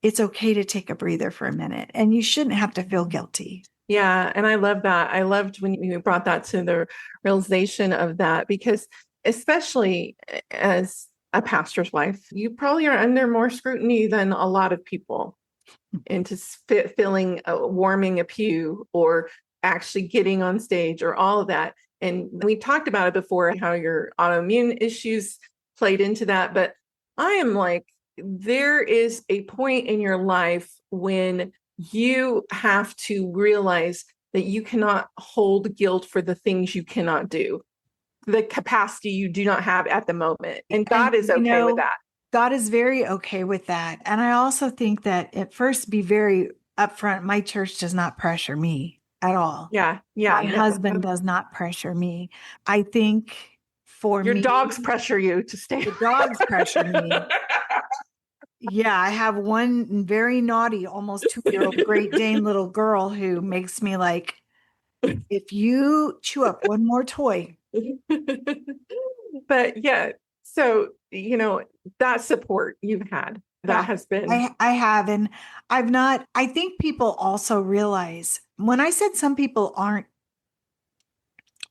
it's okay to take a breather for a minute and you shouldn't have to feel guilty. Yeah, and I love that. I loved when you brought that to the realization of that, because especially as a pastor's wife, you probably are under more scrutiny than a lot of people into filling, warming a pew, or actually getting on stage, or all of that. And we talked about it before, how your autoimmune issues played into that. But I am like, there is a point in your life when you have to realize that you cannot hold guilt for the things you cannot do, the capacity you do not have at the moment. And And, God is okay with that. God is very okay with that. And I also think that at first, be very upfront. My church does not pressure me at all. Yeah. Yeah. My No, husband does not pressure me. I think for your me, dogs pressure you to stay. the dogs pressure me. Yeah, I have one very naughty, almost 2-year-old Great Dane little girl who makes me like, if you chew up one more toy. But yeah, so, that support you've had, that Yeah, has been, I have. And I've not, I think people also realize when I said some people aren't,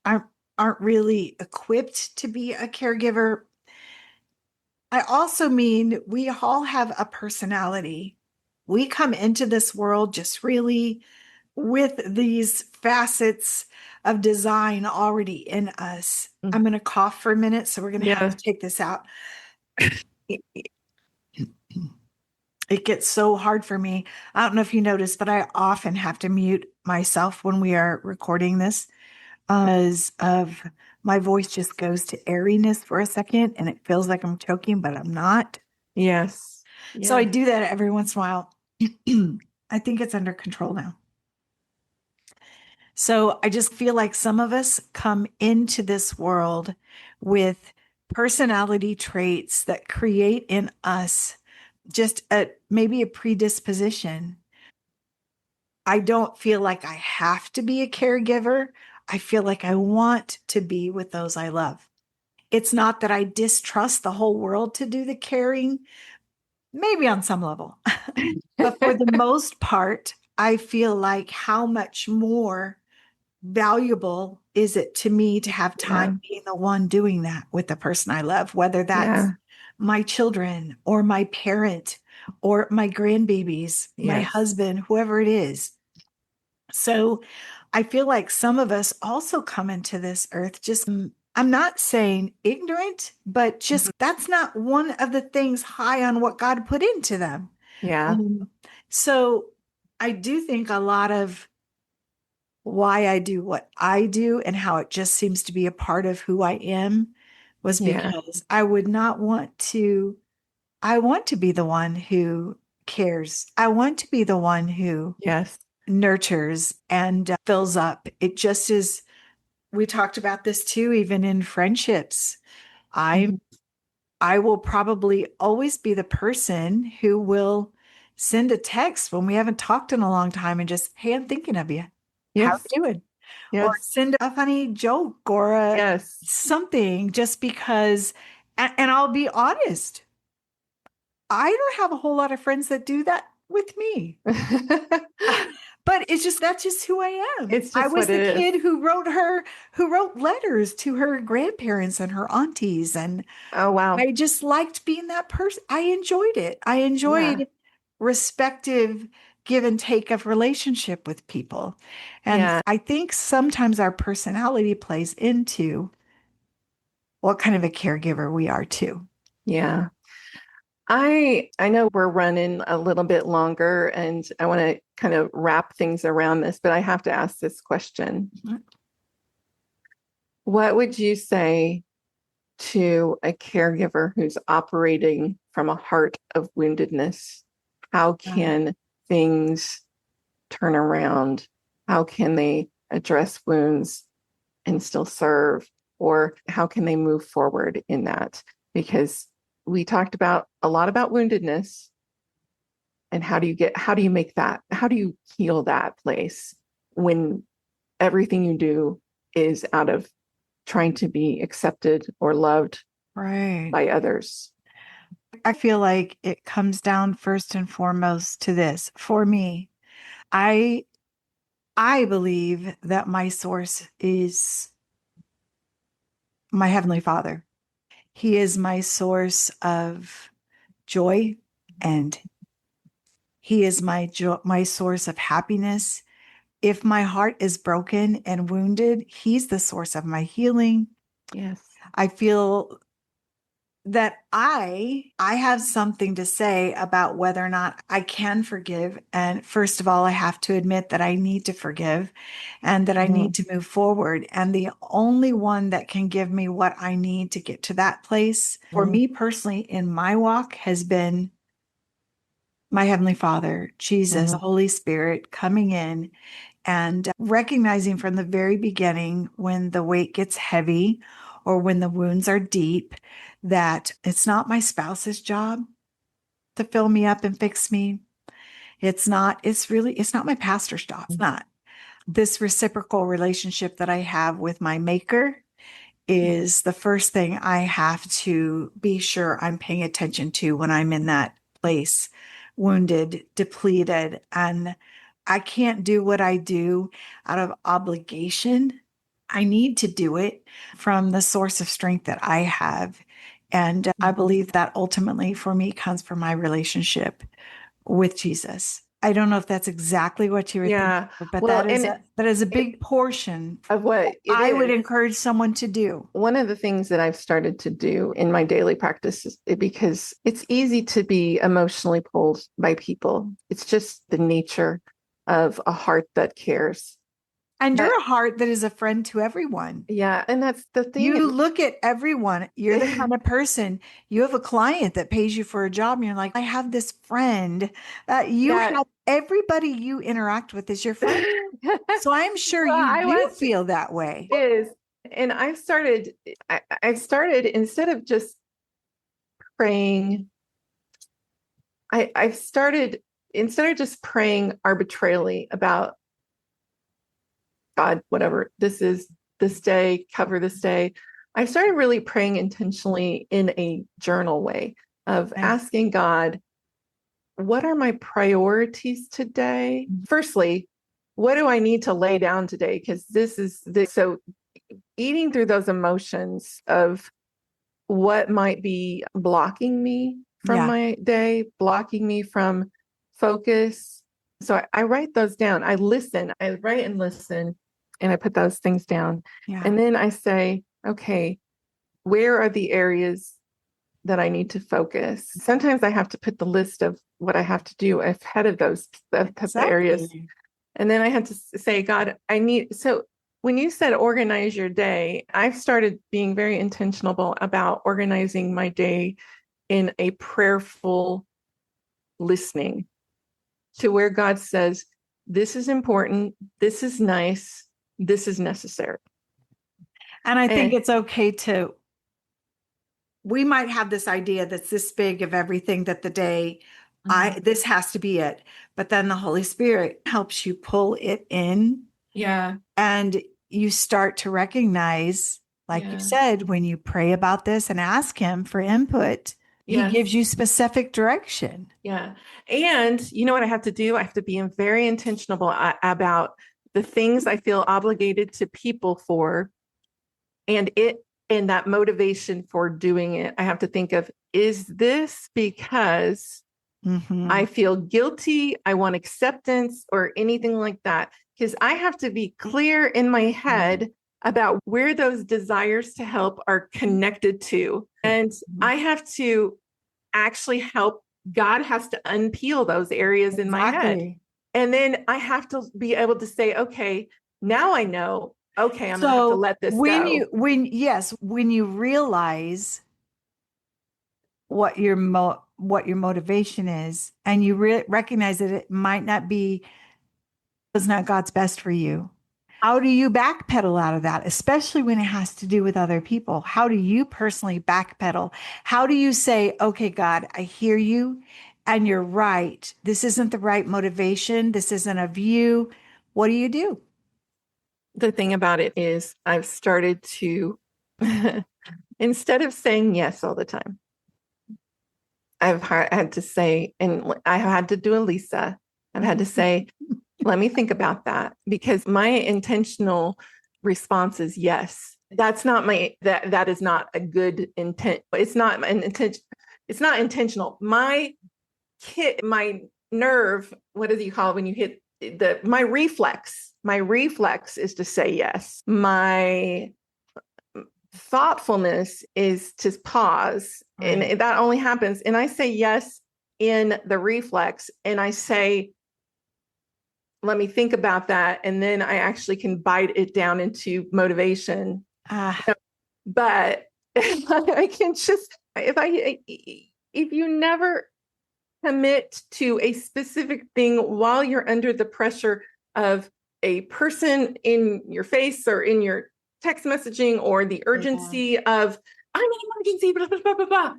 aren't really equipped to be a caregiver, I also mean we all have a personality. We come into this world just really with these facets of design already in us. I'm going to cough for a minute, so we're going to have yeah, to take this out. It gets so hard for me. I don't know if you noticed, but I often have to mute myself when we are recording this because of my voice just goes to airiness for a second and it feels like I'm choking, but I'm not. yes, So I yeah, do that every once in a while. I think it's under control now. So I just feel like some of us come into this world with personality traits that create in us just maybe a predisposition. I don't feel like I have to be a caregiver. I feel like I want to be with those I love. It's not that I distrust the whole world to do the caring, maybe on some level. But for the most part, I feel like how much more valuable is it to me to have yeah, time being the one doing that with the person I love, whether that's yeah, my children or my parent or my grandbabies, my yes, husband, whoever it is. So I feel like some of us also come into this earth just, I'm not saying ignorant, but just mhm, that's not one of the things high on what God put into them. yeah, Um, so I do think a lot of why I do what I do and how it just seems to be a part of who I am was yeah, because I would not want to, I want to be the one who cares. I want to be the one who yes, nurtures and fills up. It just is, we talked about this too, even in friendships. I mhm, I will probably always be the person who will send a text when we haven't talked in a long time and just, hey, I'm thinking of you. How yes, you doing? Or yes, send a funny joke or yes, something just because, and I'll be honest, I don't have a whole lot of friends that do that with me. But it's just that's just who I am. it's I just was what the it is. kid who wrote letters to her grandparents and her aunties, and Oh, wow. I just liked being that person. I enjoyed it. I Yeah, enjoyed respective give and take of relationship with people. And yeah, I think sometimes our personality plays into what kind of a caregiver we are too. yeah. I know we're running a little bit longer and I want to kind of wrap things around this, but I have to ask this question. What would you say to a caregiver who's operating from a heart of woundedness? How Um, can things turn around? How can they address wounds and still serve? Or how can they move forward in that? Because we talked about a lot about woundedness and how do you make that, how do you heal that place when everything you do is out of trying to be accepted or loved right. by others? I feel like it comes down first and foremost to this. For me, I I believe that my source is my Heavenly Father. He is my source of joy and he is my source of happiness. If my heart is broken and wounded, he's the source of my healing. Yes. I feel that I have something to say about whether or not I can forgive. And first of all, I have to admit that I need to forgive and that I need Mhm. to move forward. And the only one that can give me what I need to get to that place for Mhm. me personally in my walk has been my Heavenly Father, Jesus, the Mhm. Holy Spirit coming in and recognizing from the very beginning when the weight gets heavy or when the wounds are deep that it's not my spouse's job to fill me up and fix me. It's not my pastor's job. It's not. This reciprocal relationship that I have with my maker is the first thing I have to be sure I'm paying attention to when I'm in that place, wounded, depleted, and I can't do what I do out of obligation. I need to do it from the source of strength that I have. And I believe that ultimately for me comes from my relationship with Jesus. I don't know if that's exactly what you were thinking, Yeah. but Well, that is a it, big portion of what it I would is. encourage someone to do. One of the things that I've started to do in my daily practice is because it's easy to be emotionally pulled by people. It's just the nature of a heart that cares. And But you're a heart that is a friend to everyone. yeah, and that's the thing. You look at everyone. You're the kind of person, you have a client that pays you for a job, and you're like, I have this friend. You Yeah. have everybody you interact with is your friend. So I'm sure Well, you I do was feel that way. is, and I started instead of just praying, I've started instead of just praying arbitrarily about God, whatever this is, this day, cover this day. I started really praying intentionally in a journal way of Nice. asking God, what are my priorities today? Firstly, what do I need to lay down today? Because this is this. So, eating through those emotions of what might be blocking me from Yeah. my day, blocking me from focus. So I write those down. I write and listen, and I put those things down. Yeah. And then I say, okay, where are the areas that I need to focus? Sometimes I have to put the list of what I have to do ahead of of the areas. Exactly. And then I had to say, God, I need, so when you said organize your day, I've started being very intentional about organizing my day in a prayerful listening to where God says, this is important, this is nice, this is necessary. And I think And it's okay to, we might have this idea that's this big of everything that the day, this has to be it. But then the Holy Spirit helps you pull it in yeah, and you start to recognize, like you yeah, said, when you pray about this and ask Him for input, He yes. gives you specific direction. Yeah. And you know what I have to do? I have to be very intentional about the things I feel obligated to people for and that motivation for doing it. I have to think of, is this because Hmm. I feel guilty, I want acceptance, or anything like that? Because I have to be clear in my head about where those desires to help are connected to. And I have to actually help. God has to unpeel those areas in my head. Exactly. And then I have to be able to say, okay, now I know, okay, I'm going to have to So let this go. when you realize what your motivation is, and you recognize that it might not be, it's not God's best for you. How do you backpedal out of that, especially when it has to do with other people? How do you personally backpedal? How do you say, okay, God, I hear you and you're right. This isn't the right motivation. This isn't of you. What do you do? The thing about it is, I've started to, instead of saying yes all the time, had to say, and I had to do a Lisa, I've had to say, let me think about that because my intentional response is yes. That's not my, that is not a good intent. It's not an intention. It's not intentional. My nerve, what do you call it when you hit my reflex is to say yes. My thoughtfulness is to pause. Right. And that only happens. And I say yes in the reflex. And I say, let me think about that. And then I actually can bite it down into motivation. Ah, But I can just, if you never commit to a specific thing while you're under the pressure of a person in your face or in your text messaging or the yeah. urgency of I'm in emergency, blah, blah, blah, blah, blah.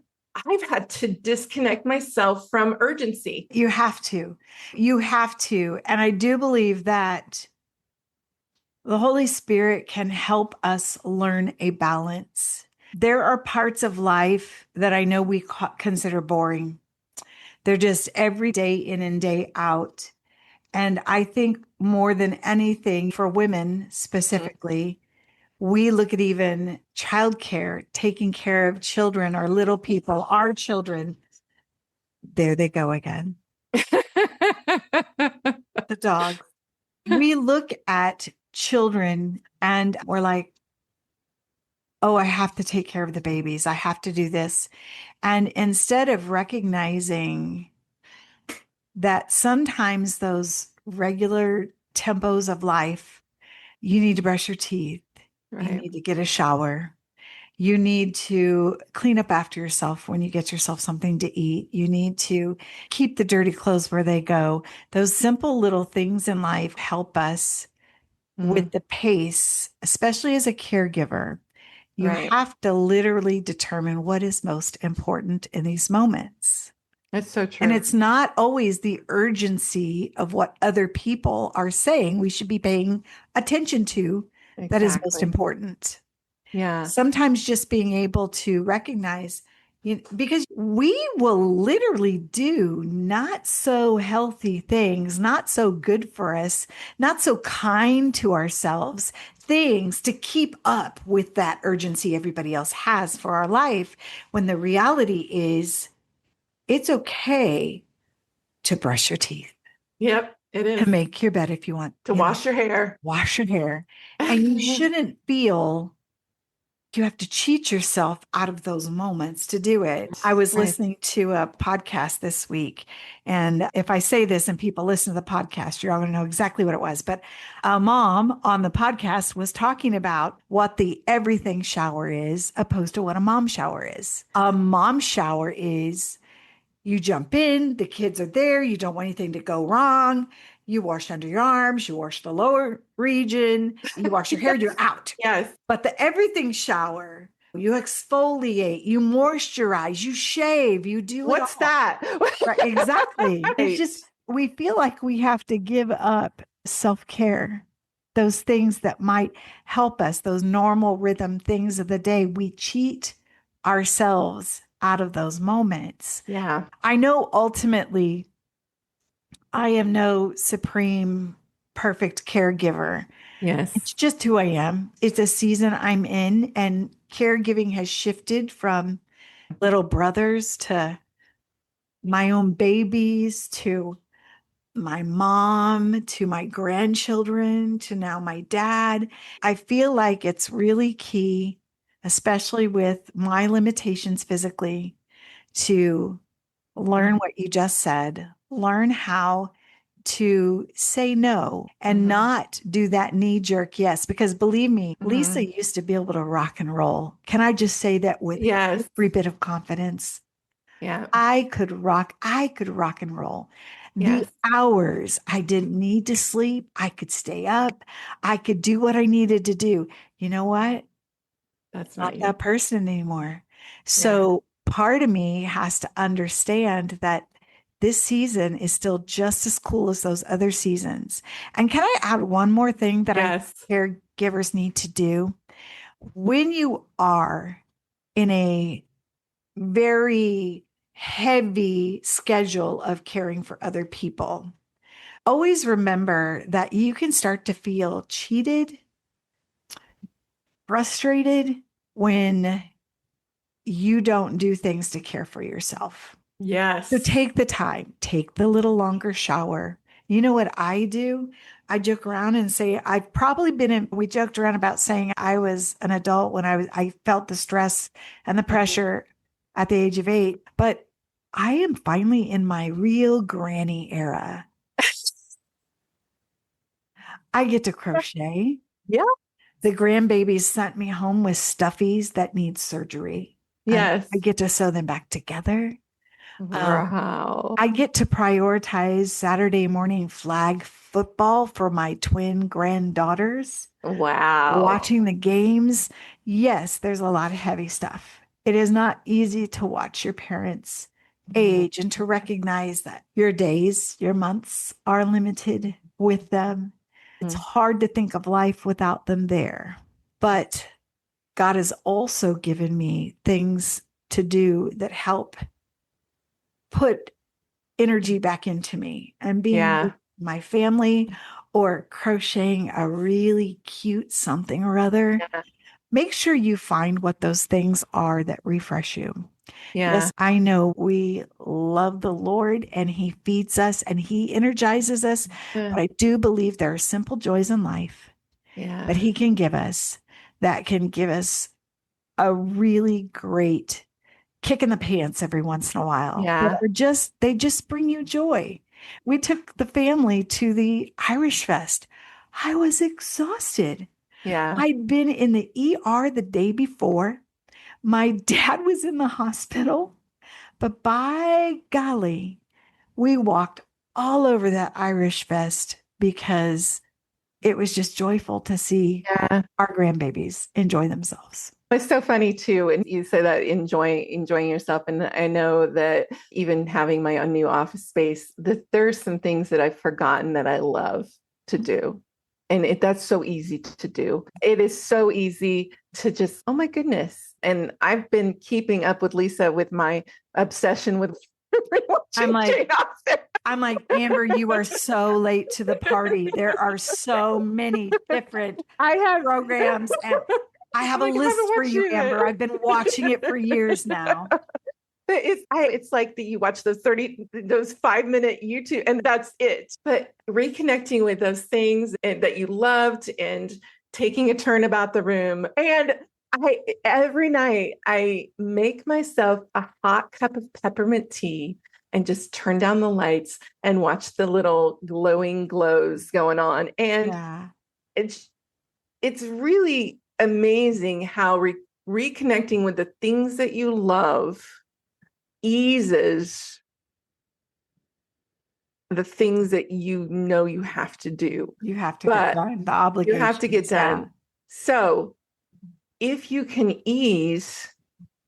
I've had to disconnect myself from urgency. You have to. You have to. And I do believe that the Holy Spirit can help us learn a balance. There are parts of life that I know we consider boring. They're just every day in and day out. And I think more than anything, for women specifically, we look at even childcare, taking care of children or little people, our children. There they go again. The dog. We look at children and we're like, oh, I have to take care of the babies. I have to do this. And instead of recognizing that sometimes those regular tempos of life, you need to brush your teeth, you Right. need to get a shower, you need to clean up after yourself when you get yourself something to eat, you need to keep the dirty clothes where they go. Those simple little things in life help us Mm-hmm. with the pace, especially as a caregiver. You Right. have to literally determine what is most important in these moments. That's so And true. it's not always the urgency of what other people are saying we should be paying attention to that is most Exactly. important. Yeah. Sometimes just being able to recognize, because we will literally do not so healthy things, not so good for us, not so kind to ourselves, things to keep up with that urgency everybody else has for our life, when the reality is it's okay to brush your teeth, Yep. It to is. make your bed if you want, To wash your hair. wash your hair. And you shouldn't feel you have to cheat yourself out of those moments to do it. I was Right. listening to a podcast this week. And if I say this and people listen to the podcast, you're all going to know exactly what it was. But a mom on the podcast was talking about what the everything shower is opposed to what a mom shower is. A mom shower is you jump in, the kids are there, you don't want anything to go wrong. You wash under your arms, you wash the lower region, you wash your hair, you're out. Yes. But the everything shower, you exfoliate, you moisturize, you shave, you do it What's all. that? Right, exactly. It's Right. just, we feel like we have to give up self care, those things that might help us, those normal rhythm things of the day. We cheat ourselves out of those moments. Yeah. I know ultimately I am no supreme perfect caregiver. It's Yes. just who I am. It's a season I'm in, and caregiving has shifted from little brothers to my own babies to my mom to my grandchildren to now my dad. I feel like it's really key, especially with my limitations physically, to learn what you just said, learn how to say no and Mm-hmm. not do that knee jerk yes. Because believe me, Mm-hmm. Lisa used to be able to rock and roll. Can I just say that with Yes. every bit of confidence? Yeah. I could rock and roll. The Yes. hours I didn't need to sleep, I could stay up, I could do what I needed to do. You know what? That's Not not you. that person anymore. Yeah. So part of me has to understand that this season is still just as cool as those other seasons. And can I add one more thing that I Yes. think caregivers need to do? When you are in a very heavy schedule of caring for other people, always remember that you can start to feel cheated, frustrated when you don't do things to care for yourself. So Yes. take the time, take the little longer shower, You know what I do? I joke around and say I've probably been in, we joked around about saying I was an adult when I felt the stress and the pressure at the age of 8, but I am finally in my real granny era. I get to crochet. Yeah. The grandbabies sent me home with stuffies that need surgery, and Yes. I get to sew them back together. Wow. I get to prioritize Saturday morning flag football for my twin granddaughters, Wow. watching the games. Yes, there's a lot of heavy stuff. It is not easy to watch your parents age and to recognize that your days, your months are limited with them. It's Mhm. hard to think of life without them there. But God has also given me things to do that help put energy back into me, and being with Yeah. my family or crocheting a really cute something or other. Yeah. Make sure you find what those things are that refresh you. Yeah. Yes, I know we love the Lord and He feeds us and He energizes us, Yeah. but I do believe there are simple joys in life that Yeah. He can give us that can give us a really great kick in the pants every once in a while that Yeah. are just, they just bring you joy. We took the family to the Irish Fest. I was exhausted. Yeah. I'd been in the ER the day before. My dad was in the hospital, but by golly, we walked all over that Irish Fest because it was just joyful to see Yeah. our grandbabies enjoy themselves. It's so funny too, and you say that enjoying yourself. And I know that even having my own new office space, that there's some things that I've forgotten that I love to do. And that's so easy to do. It is so easy to just, oh my goodness. And I've been keeping up with Lisa with my obsession with I'm watching like, Jane Austen. I'm like, Amber, you are so late to the party. There are so many different I have, programs, and I have I'm a like, I haven't list for watched you, Amber. I've been watching it for years it. now. It's like that you watch those 5-minute YouTube and that's it. But reconnecting with those things that you loved and taking a turn about the room. And every night I make myself a hot cup of peppermint tea and just turn down the lights and watch the little glowing glows going on. And Yeah. it's it's really amazing how reconnecting with the things that you love eases the things that you know you have to do, You have to get but done. The you have to get obligations. Yeah. done. So if you can ease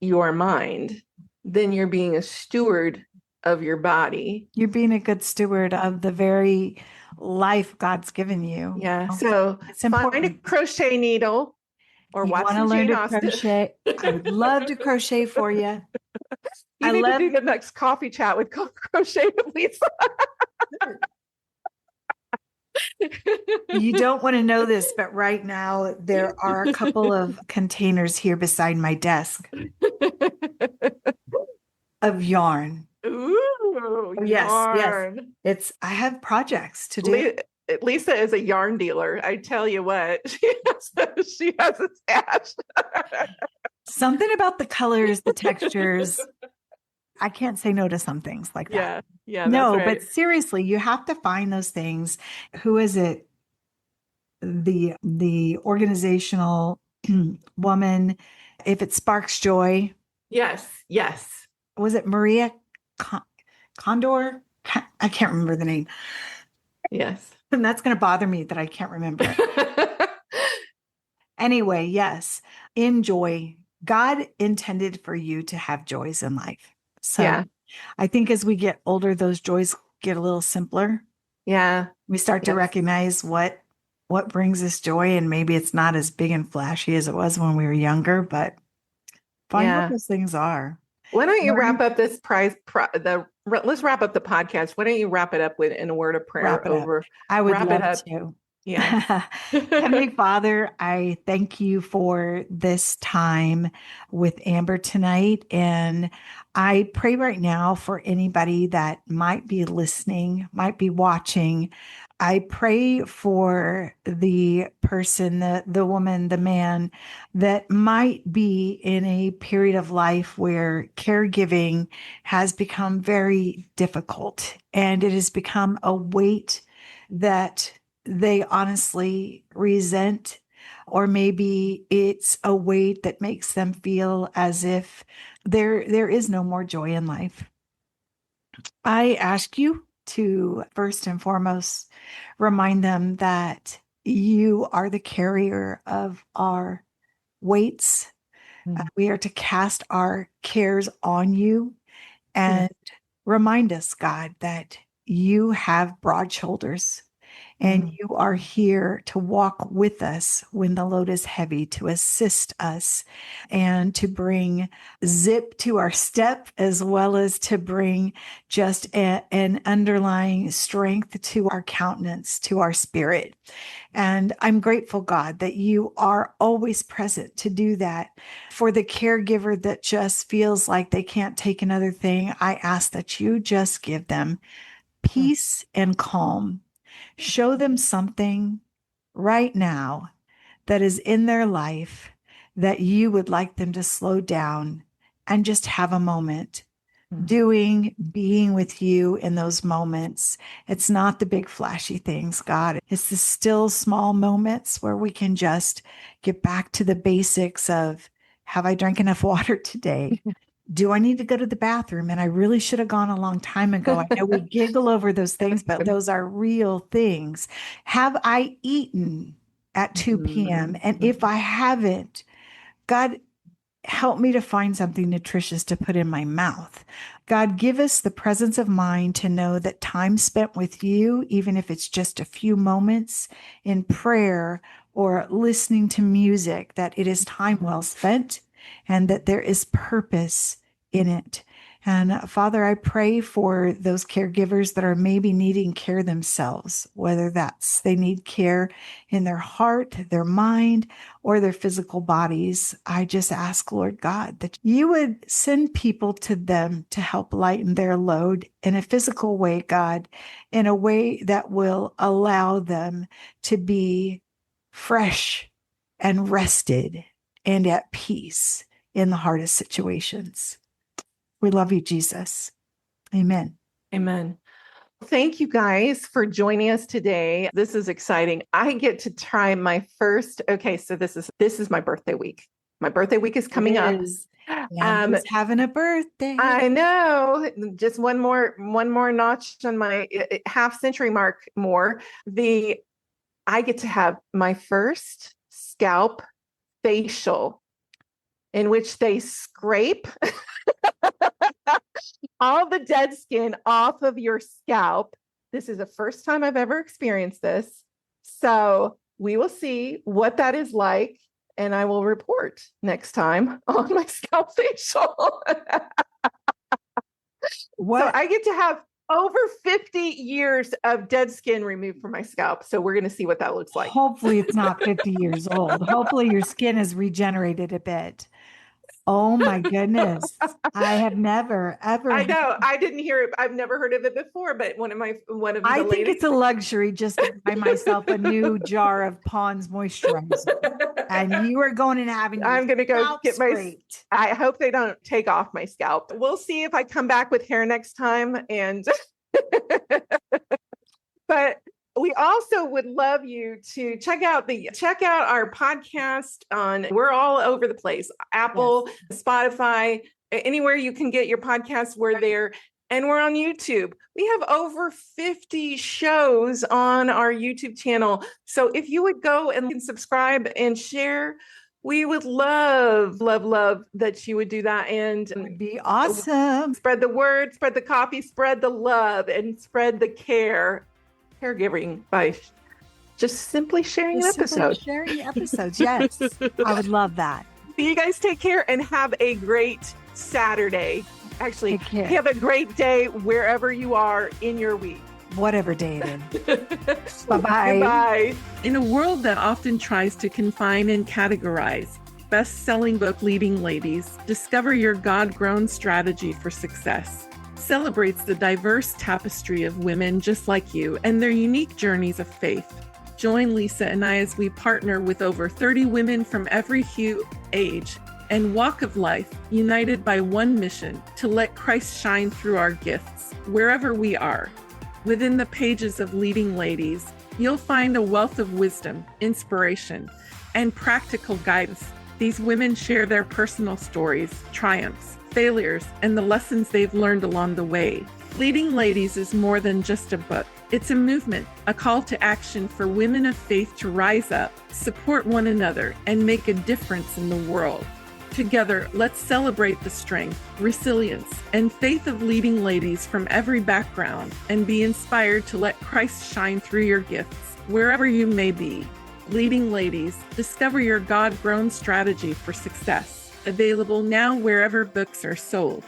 your mind, then you're being a steward of your body. You're being a good steward of the very life God's given you. Yeah. So It's find a important. crochet needle or You watch want to some learn Jane to Austen. crochet? I would love to crochet for you. You I need to love do the next coffee chat with crochet with Lisa. You don't want to know this, but right now there are a couple of containers here beside my desk of yarn. Ooh, Oh, yes, yes. yarn. I have projects to do. Lisa is a yarn dealer. I tell you what, she has a stash. Something about the colors, the textures. I can't say no to some things like that. Yeah, yeah, that's No, but right. seriously, you have to find those things. Who is it? The organizational woman. If it sparks joy, Yes, yes, was it Maria Con- Condor? I can't remember the name. yes. And that's going to bother me that I can't remember it. Anyway, yes, enjoy. God intended for you to have joys in life. So Yeah, I think as we get older, those joys get a little simpler. yeah, We start to yes, recognize what brings us joy, and maybe it's not as big and flashy as it was when we were younger, but find what yeah. those things are. Why don't you Learn, wrap up this let's wrap up the podcast. Why don't you wrap it up with in a word of wrap prayer it up. over, I would wrap it love up. to. Yes. Heavenly Father, I thank you for this time with Amber tonight. And I pray right now for anybody that might be listening, might be watching. I pray for the person, the woman, the man that might be in a period of life where caregiving has become very difficult and it has become a weight that they honestly resent, or maybe it's a weight that makes them feel as if there is no more joy in life. I ask you to first and foremost remind them that you are the carrier of our weights. We are to cast our cares on you and remind us, God, that you have broad shoulders and you are here to walk with us when the load is heavy, to assist us and to bring zip to our step, as well as to bring just an underlying strength to our countenance, to our spirit. And I'm grateful, God, that you are always present to do that. For the caregiver that just feels like they can't take another thing, I ask that you just give them peace and calm. Show them something right now that is in their life that you would like them to slow down and just have a moment being with you in those moments. It's not the big flashy things, God. It's the still small moments where we can just get back to the basics of, have I drank enough water today? Do I need to go to the bathroom? And I really should have gone a long time ago. I know we giggle over those things, but those are real things. Have I eaten at 2 p.m.? And if I haven't, God, help me to find something nutritious to put in my mouth. God, give us the presence of mind to know that time spent with you, even if it's just a few moments in prayer or listening to music, that it is time well spent and that there is purpose in it. And Father, I pray for those caregivers that are maybe needing care themselves, whether that's they need care in their heart, their mind, or their physical bodies. I just ask, Lord God, that you would send people to them to help lighten their load in a physical way, God, in a way that will allow them to be fresh and rested and at peace in the hardest situations. We love you, Jesus. Amen. Amen. Thank you guys for joining us today. This is exciting. I get to try my first. Okay, so this is my birthday week. My birthday week is coming up. He's having a birthday. I know. Just one more notch on my half century mark more. I get to have my first scalp facial in which they scrape all the dead skin off of your scalp. This is the first time I've ever experienced this. So we will see what that is like, and I will report next time on my scalp facial. What? So I get to have over 50 years of dead skin removed from my scalp. So we're going to see what that looks like. Hopefully it's not 50 years old. Hopefully your skin has regenerated a bit. Oh my goodness. I have never, ever. I know. I didn't hear it. I've never heard of it before, but I think it's a luxury just to buy myself a new jar of Pond's moisturizer. And you are going and having your I'm going to go get scraped. I hope they don't take off my scalp. We'll see if I come back with hair next time. And but we also would love you to check out our podcast we're all over the place. Apple, yes. Spotify, anywhere you can get your podcasts, we're there. And we're on YouTube. We have over 50 shows on our YouTube channel. So if you would go and subscribe and share, we would love that you would do that. And it would be awesome. Spread the word, spread the coffee, spread the love, and spread the caregiving by just simply sharing an episode. Sharing episodes, yes. I would love that. You guys take care and have a great Saturday. Actually, have a great day wherever you are in your week. Whatever day it is. Bye-bye. Goodbye. In a world that often tries to confine and categorize, best-selling book, Leading Ladies, Discover Your God-Grown Strategy for Success, celebrates the diverse tapestry of women just like you and their unique journeys of faith. Join Lisa and I as we partner with over 30 women from every hue, age, and walk of life, united by one mission: to let Christ shine through our gifts, wherever we are. Within the pages of Leading Ladies, you'll find a wealth of wisdom, inspiration, and practical guidance. These women share their personal stories, triumphs, failures, and the lessons they've learned along the way. Leading Ladies is more than just a book. It's a movement, a call to action for women of faith to rise up, support one another, and make a difference in the world. Together, let's celebrate the strength, resilience, and faith of leading ladies from every background and be inspired to let Christ shine through your gifts, wherever you may be. Leading Ladies, Discover Your God-Grown Strategy for Success. Available now wherever books are sold.